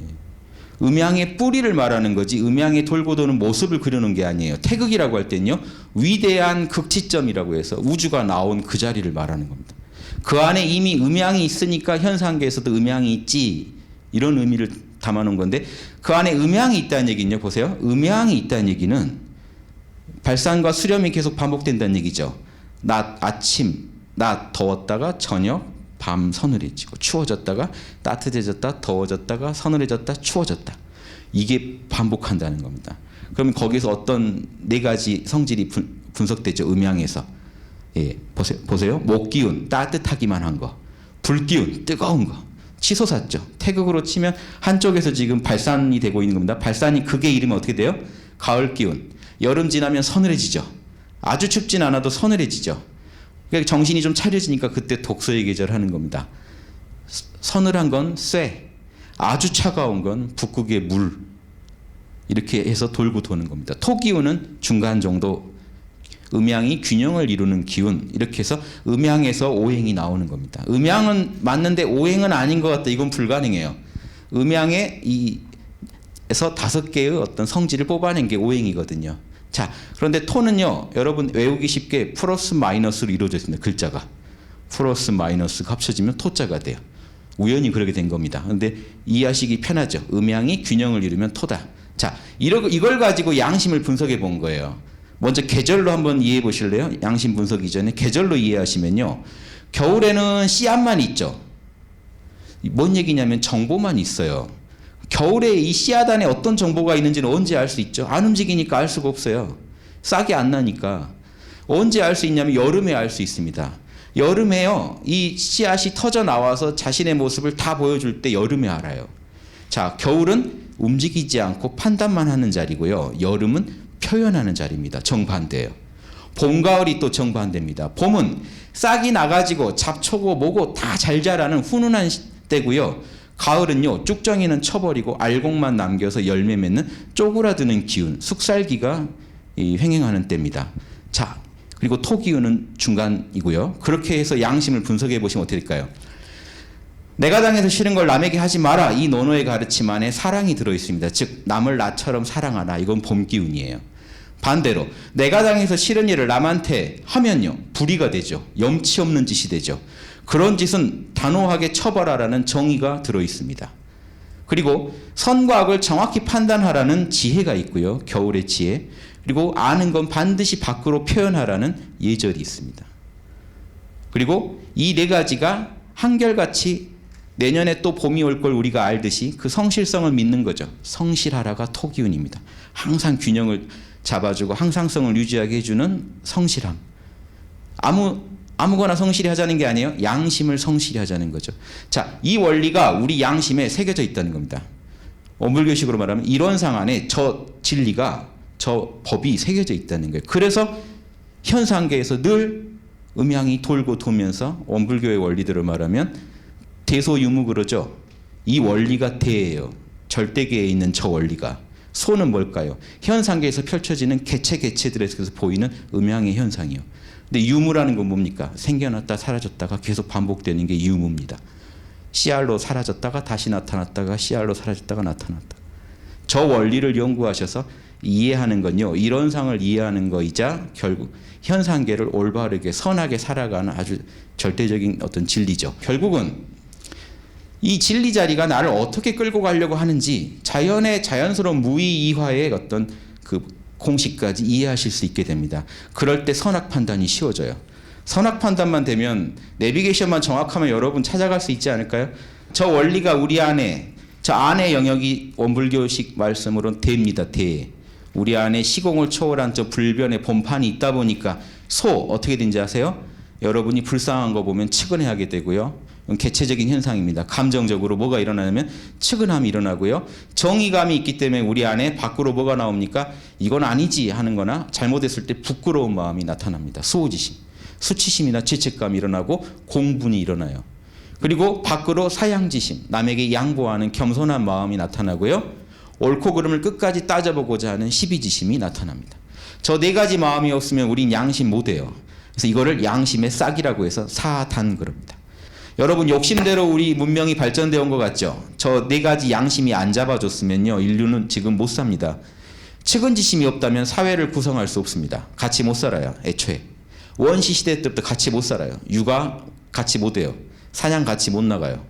음양의 뿌리를 말하는 거지 음양의 돌고 도는 모습을 그려놓은 게 아니에요. 태극이라고 할 때는요, 위대한 극치점이라고 해서 우주가 나온 그 자리를 말하는 겁니다. 그 안에 이미 음양이 있으니까 현상계에서도 음양이 있지, 이런 의미를 담아놓은 건데, 그 안에 음양이 있다는 얘기는요, 보세요. 음양이 있다는 얘기는 발산과 수렴이 계속 반복된다는 얘기죠. 낮, 아침, 낮 더웠다가 저녁, 밤 서늘해지고, 추워졌다가 따뜻해졌다, 더워졌다가 서늘해졌다, 추워졌다. 이게 반복한다는 겁니다. 그러면 거기서 어떤 네 가지 성질이 분석되죠. 음양에서. 예, 보세요. 목기운, 따뜻하기만 한 거. 불기운, 뜨거운 거. 치솟았죠. 태극으로 치면 한쪽에서 지금 발산이 되고 있는 겁니다. 발산이 극에 이르면 어떻게 돼요? 가을 기운. 여름 지나면 서늘해지죠. 아주 춥진 않아도 서늘해지죠. 그러니까 정신이 좀 차려지니까 그때 독서의 계절 하는 겁니다. 서늘한 건 쇠, 아주 차가운 건 북극의 물, 이렇게 해서 돌고 도는 겁니다. 토기운은 중간 정도, 음양이 균형을 이루는 기운, 이렇게 해서 음양에서 오행이 나오는 겁니다. 음양은 맞는데 오행은 아닌 것 같다. 이건 불가능해요. 음양에 에서 5개의 어떤 성질을 뽑아낸 게 오행이거든요. 자, 그런데 토는요, 여러분 외우기 쉽게 플러스 마이너스로 이루어져 있습니다. 글자가 플러스 마이너스가 합쳐지면 토자가 돼요. 우연히 그렇게 된 겁니다. 그런데 이해하시기 편하죠. 음양이 균형을 이루면 토다. 자, 이걸 가지고 양심을 분석해 본 거예요. 먼저 계절로 한번 이해해 보실래요? 양심 분석 이전에 계절로 이해하시면요, 겨울에는 씨앗만 있죠. 뭔 얘기냐면 정보만 있어요. 겨울에 이 씨앗 안에 어떤 정보가 있는지는 언제 알 수 있죠? 안 움직이니까 알 수가 없어요. 싹이 안 나니까. 언제 알 수 있냐면 여름에 알 수 있습니다. 여름에요, 이 씨앗이 터져 나와서 자신의 모습을 다 보여줄 때 여름에 알아요. 자, 겨울은 움직이지 않고 판단만 하는 자리고요, 여름은 표현하는 자리입니다. 정반대예요. 봄, 가을이 또 정반대입니다. 봄은 싹이 나가지고 잡초고 뭐고 다 잘 자라는 훈훈한 때고요. 가을은요, 쭉정이는 쳐버리고 알곡만 남겨서 열매 맺는 쪼그라드는 기운, 숙살기가 횡행하는 때입니다. 자, 그리고 토기운은 중간이고요. 그렇게 해서 양심을 분석해 보시면 어떻게 될까요? 내가 당해서 싫은 걸 남에게 하지 마라. 이 논어의 가르침 안에 사랑이 들어있습니다. 즉 남을 나처럼 사랑하라. 이건 봄 기운이에요. 반대로 내가 당해서 싫은 일을 남한테 하면요, 불의가 되죠. 염치 없는 짓이 되죠. 그런 짓은 단호하게 처벌하라는 정의가 들어있습니다. 그리고 선과 악을 정확히 판단하라는 지혜가 있고요. 겨울의 지혜. 그리고 아는 건 반드시 밖으로 표현하라는 예절이 있습니다. 그리고 이 4가지가 한결같이 내년에 또 봄이 올 걸 우리가 알듯이 그 성실성을 믿는 거죠. 성실하라가 토기운입니다. 항상 균형을 잡아주고 항상성을 유지하게 해주는 성실함. 아무거나 성실히 하자는 게 아니에요. 양심을 성실히 하자는 거죠. 자, 이 원리가 우리 양심에 새겨져 있다는 겁니다. 원불교식으로 말하면 이론상 안에 저 진리가, 저 법이 새겨져 있다는 거예요. 그래서 현상계에서 늘 음양이 돌고 도면서 원불교의 원리들을 말하면 대소유무 그러죠. 이 원리가 대예요. 절대계에 있는 저 원리가. 소는 뭘까요? 현상계에서 펼쳐지는 개체들에서 보이는 음양의 현상이요. 근데 유무라는 건 뭡니까? 생겨났다 사라졌다가 계속 반복되는 게 유무입니다. 씨알로 사라졌다가 다시 나타났다가 씨알로 사라졌다가 나타났다. 저 원리를 연구하셔서 이해하는 건요, 이론상을 이해하는 거이자 결국 현상계를 올바르게 선하게 살아가는 아주 절대적인 어떤 진리죠. 결국은 이 진리 자리가 나를 어떻게 끌고 가려고 하는지 자연의 자연스러운 무의이화의 어떤 그 공식까지 이해하실 수 있게 됩니다. 그럴 때 선악 판단이 쉬워져요. 선악 판단만 되면, 내비게이션만 정확하면 여러분 찾아갈 수 있지 않을까요? 저 원리가 우리 안에, 저 안의 영역이 원불교식 말씀으로는 대입니다. 대. 우리 안에 시공을 초월한 저 불변의 본판이 있다 보니까 어떻게 된지 아세요? 여러분이 불쌍한 거 보면 측은해하게 되고요. 개체적인 현상입니다. 감정적으로 뭐가 일어나냐면 측은함이 일어나고요. 정의감이 있기 때문에 우리 안에 밖으로 뭐가 나옵니까? 이건 아니지 하는 거나 잘못했을 때 부끄러운 마음이 나타납니다. 수호지심, 수치심이나 죄책감이 일어나고 공분이 일어나요. 그리고 밖으로 사양지심, 남에게 양보하는 겸손한 마음이 나타나고요. 옳고 그름을 끝까지 따져보고자 하는 시비지심이 나타납니다. 저 4가지 마음이 없으면 우린 양심 못해요. 그래서 이거를 양심의 싹이라고 해서 사단 그럽니다. 여러분 욕심대로 우리 문명이 발전되어 온 것 같죠? 저 4가지 양심이 안 잡아줬으면요, 인류는 지금 못 삽니다. 측은지심이 없다면 사회를 구성할 수 없습니다. 같이 못 살아요. 애초에 원시 시대 때부터 같이 못 살아요. 육아 같이 못 해요. 사냥 같이 못 나가요.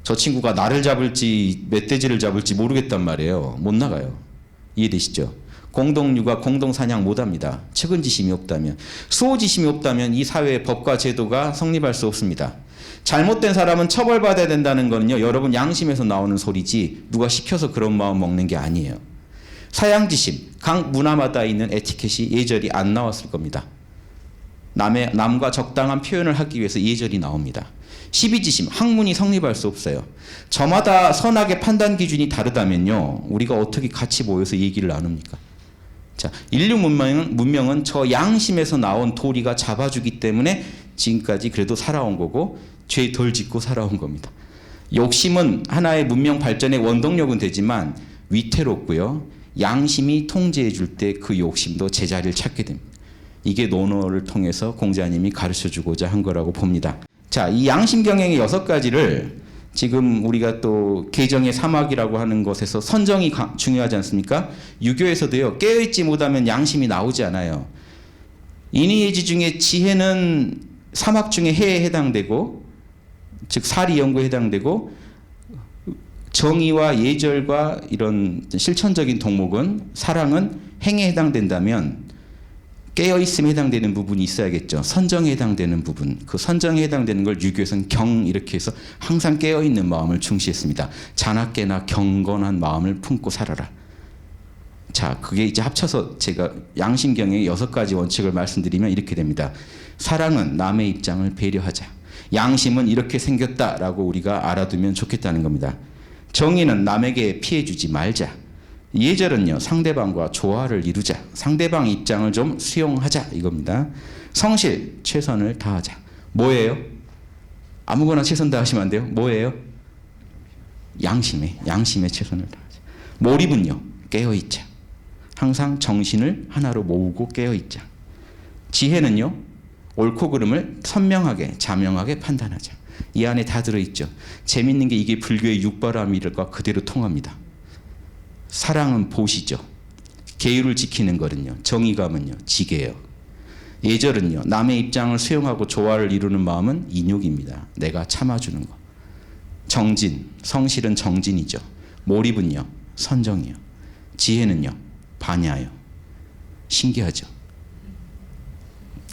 저 친구가 나를 잡을지 멧돼지를 잡을지 모르겠단 말이에요. 못 나가요. 이해되시죠? 공동육아, 공동사냥 못합니다. 측은지심이 없다면. 수호지심이 없다면 이 사회의 법과 제도가 성립할 수 없습니다. 잘못된 사람은 처벌받아야 된다는 거는요, 여러분 양심에서 나오는 소리지 누가 시켜서 그런 마음 먹는 게 아니에요. 사양지심, 각 문화마다 있는 에티켓이 예절이 안 나왔을 겁니다. 남과 적당한 표현을 하기 위해서 예절이 나옵니다. 시비지심, 학문이 성립할 수 없어요. 저마다 선악의 판단 기준이 다르다면요, 우리가 어떻게 같이 모여서 얘기를 나눕니까? 자, 인류 문명은 저 양심에서 나온 도리가 잡아주기 때문에 지금까지 그래도 살아온 거고, 죄 덜 짓고 살아온 겁니다. 욕심은 하나의 문명 발전의 원동력은 되지만 위태롭고요, 양심이 통제해 줄 때 그 욕심도 제자리를 찾게 됩니다. 이게 논어를 통해서 공자님이 가르쳐 주고자 한 거라고 봅니다. 자, 이 양심 경영의 6가지를 지금 우리가 또 계정의 사막이라고 하는 것에서 선정이 중요하지 않습니까? 유교에서도요, 깨어있지 못하면 양심이 나오지 않아요. 인의예지 중에 지혜는 사막 중에 해에 해당되고, 즉 사리 연구에 해당되고, 정의와 예절과 이런 실천적인 동목은, 사랑은 행에 해당된다면 깨어있음에 해당되는 부분이 있어야겠죠. 선정에 해당되는 부분, 그 선정에 해당되는 걸 유교에서는 경 이렇게 해서 항상 깨어있는 마음을 중시했습니다. 자나깨나 경건한 마음을 품고 살아라. 자, 그게 이제 합쳐서 제가 양심경의 6가지 원칙을 말씀드리면 이렇게 됩니다. 사랑은 남의 입장을 배려하자. 양심은 이렇게 생겼다라고 우리가 알아두면 좋겠다는 겁니다. 정의는 남에게 피해 주지 말자. 예절은요, 상대방과 조화를 이루자. 상대방 입장을 좀 수용하자 이겁니다. 성실, 최선을 다하자. 뭐예요? 아무거나 최선 다하시면 안 돼요. 뭐예요? 양심에 최선을 다하자. 몰입은요, 깨어있자. 항상 정신을 하나로 모으고 깨어있자. 지혜는요, 옳고 그름을 선명하게 자명하게 판단하자. 이 안에 다 들어있죠. 재밌는 게 이게 불교의 육바라밀과 그대로 통합니다. 사랑은 보시죠. 계율을 지키는 거는요, 정의감은요, 지게요. 예절은요, 남의 입장을 수용하고 조화를 이루는 마음은 인욕입니다. 내가 참아주는 거. 정진, 성실은 정진이죠. 몰입은요, 선정이요. 지혜는요, 반야요. 신기하죠.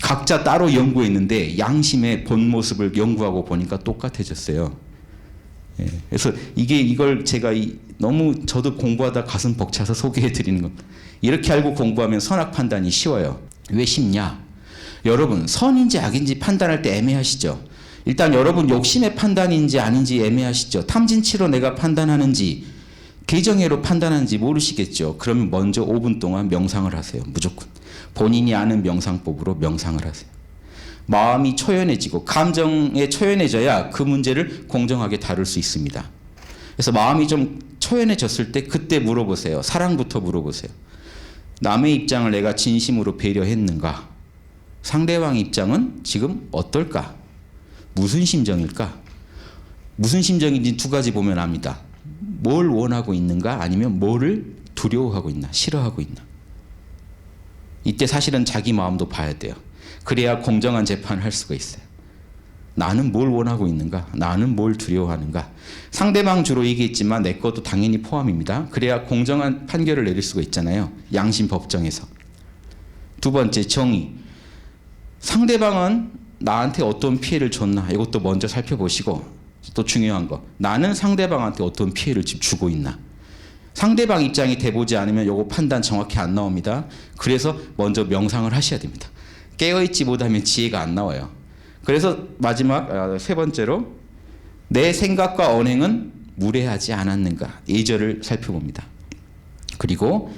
각자 따로 연구했는데 양심의 본 모습을 연구하고 보니까 똑같아졌어요. 예, 그래서 이걸 제가 너무 저도 공부하다 가슴 벅차서 소개해 드리는 겁니다. 이렇게 알고 공부하면 선악 판단이 쉬워요. 왜 쉽냐? 여러분, 선인지 악인지 판단할 때 애매하시죠? 일단 여러분 욕심의 판단인지 아닌지 애매하시죠? 탐진치로 내가 판단하는지 계정애로 판단하는지 모르시겠죠? 그러면 먼저 5분 동안 명상을 하세요. 무조건. 본인이 아는 명상법으로 명상을 하세요. 마음이 초연해지고 감정에 초연해져야 그 문제를 공정하게 다룰 수 있습니다. 그래서 마음이 좀 초연해졌을 때 그때 물어보세요. 사랑부터 물어보세요. 남의 입장을 내가 진심으로 배려했는가? 상대방 입장은 지금 어떨까? 무슨 심정일까? 무슨 심정인지 2가지 보면 압니다. 뭘 원하고 있는가? 아니면 뭐를 두려워하고 있나? 싫어하고 있나? 이때 사실은 자기 마음도 봐야 돼요. 그래야 공정한 재판을 할 수가 있어요. 나는 뭘 원하고 있는가? 나는 뭘 두려워하는가? 상대방 주로 얘기했지만 내 것도 당연히 포함입니다. 그래야 공정한 판결을 내릴 수가 있잖아요. 양심 법정에서. 2번째, 정의. 상대방은 나한테 어떤 피해를 줬나? 이것도 먼저 살펴보시고, 또 중요한 거. 나는 상대방한테 어떤 피해를 지금 주고 있나? 상대방 입장이 돼보지 않으면 요거 판단 정확히 안 나옵니다. 그래서 먼저 명상을 하셔야 됩니다. 깨어있지 못하면 지혜가 안 나와요. 그래서 마지막 3번째로 내 생각과 언행은 무례하지 않았는가? 예절을 살펴봅니다. 그리고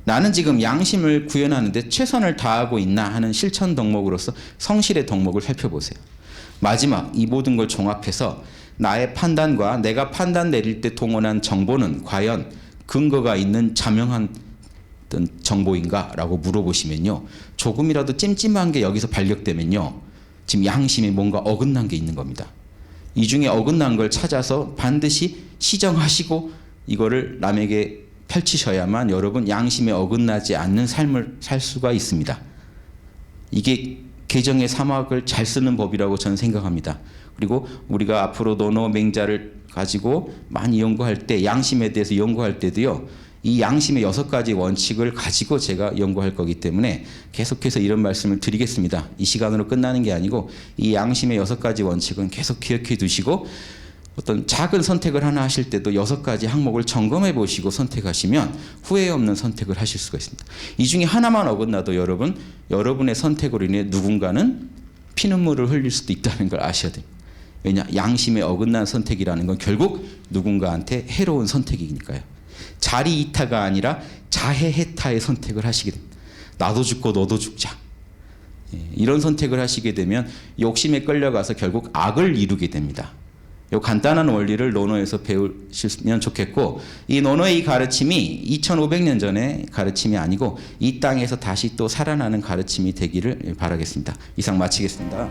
나는 지금 양심을 구현하는데 최선을 다하고 있나 하는 실천 덕목으로서 성실의 덕목을 살펴보세요. 마지막 이 모든 걸 종합해서 나의 판단과 내가 판단 내릴 때 동원한 정보는 과연 근거가 있는 자명한 정보인가? 라고 물어보시면요. 조금이라도 찜찜한 게 여기서 발견되면요. 지금 양심에 뭔가 어긋난 게 있는 겁니다. 이 중에 어긋난 걸 찾아서 반드시 시정하시고 이거를 남에게 펼치셔야만 여러분 양심에 어긋나지 않는 삶을 살 수가 있습니다. 이게 계정의 사막을 잘 쓰는 법이라고 저는 생각합니다. 그리고 우리가 앞으로 논어 맹자를 가지고 많이 연구할 때 양심에 대해서 연구할 때도요. 이 양심의 6가지 원칙을 가지고 제가 연구할 거기 때문에 계속해서 이런 말씀을 드리겠습니다. 이 시간으로 끝나는 게 아니고 이 양심의 6가지 원칙은 계속 기억해 두시고 어떤 작은 선택을 하나 하실 때도 6가지 항목을 점검해 보시고 선택하시면 후회 없는 선택을 하실 수가 있습니다. 이 중에 하나만 어긋나도 여러분의 선택으로 인해 누군가는 피눈물을 흘릴 수도 있다는 걸 아셔야 됩니다. 왜냐? 양심에 어긋난 선택이라는 건 결국 누군가한테 해로운 선택이니까요. 자리 이타가 아니라 자해 해타의 선택을 하시게 됩니다. 나도 죽고 너도 죽자. 이런 선택을 하시게 되면 욕심에 끌려가서 결국 악을 이루게 됩니다. 이 간단한 원리를 논어에서 배우시면 좋겠고, 이 논어의 이 가르침이 2500년 전의 가르침이 아니고 이 땅에서 다시 또 살아나는 가르침이 되기를 바라겠습니다. 이상 마치겠습니다.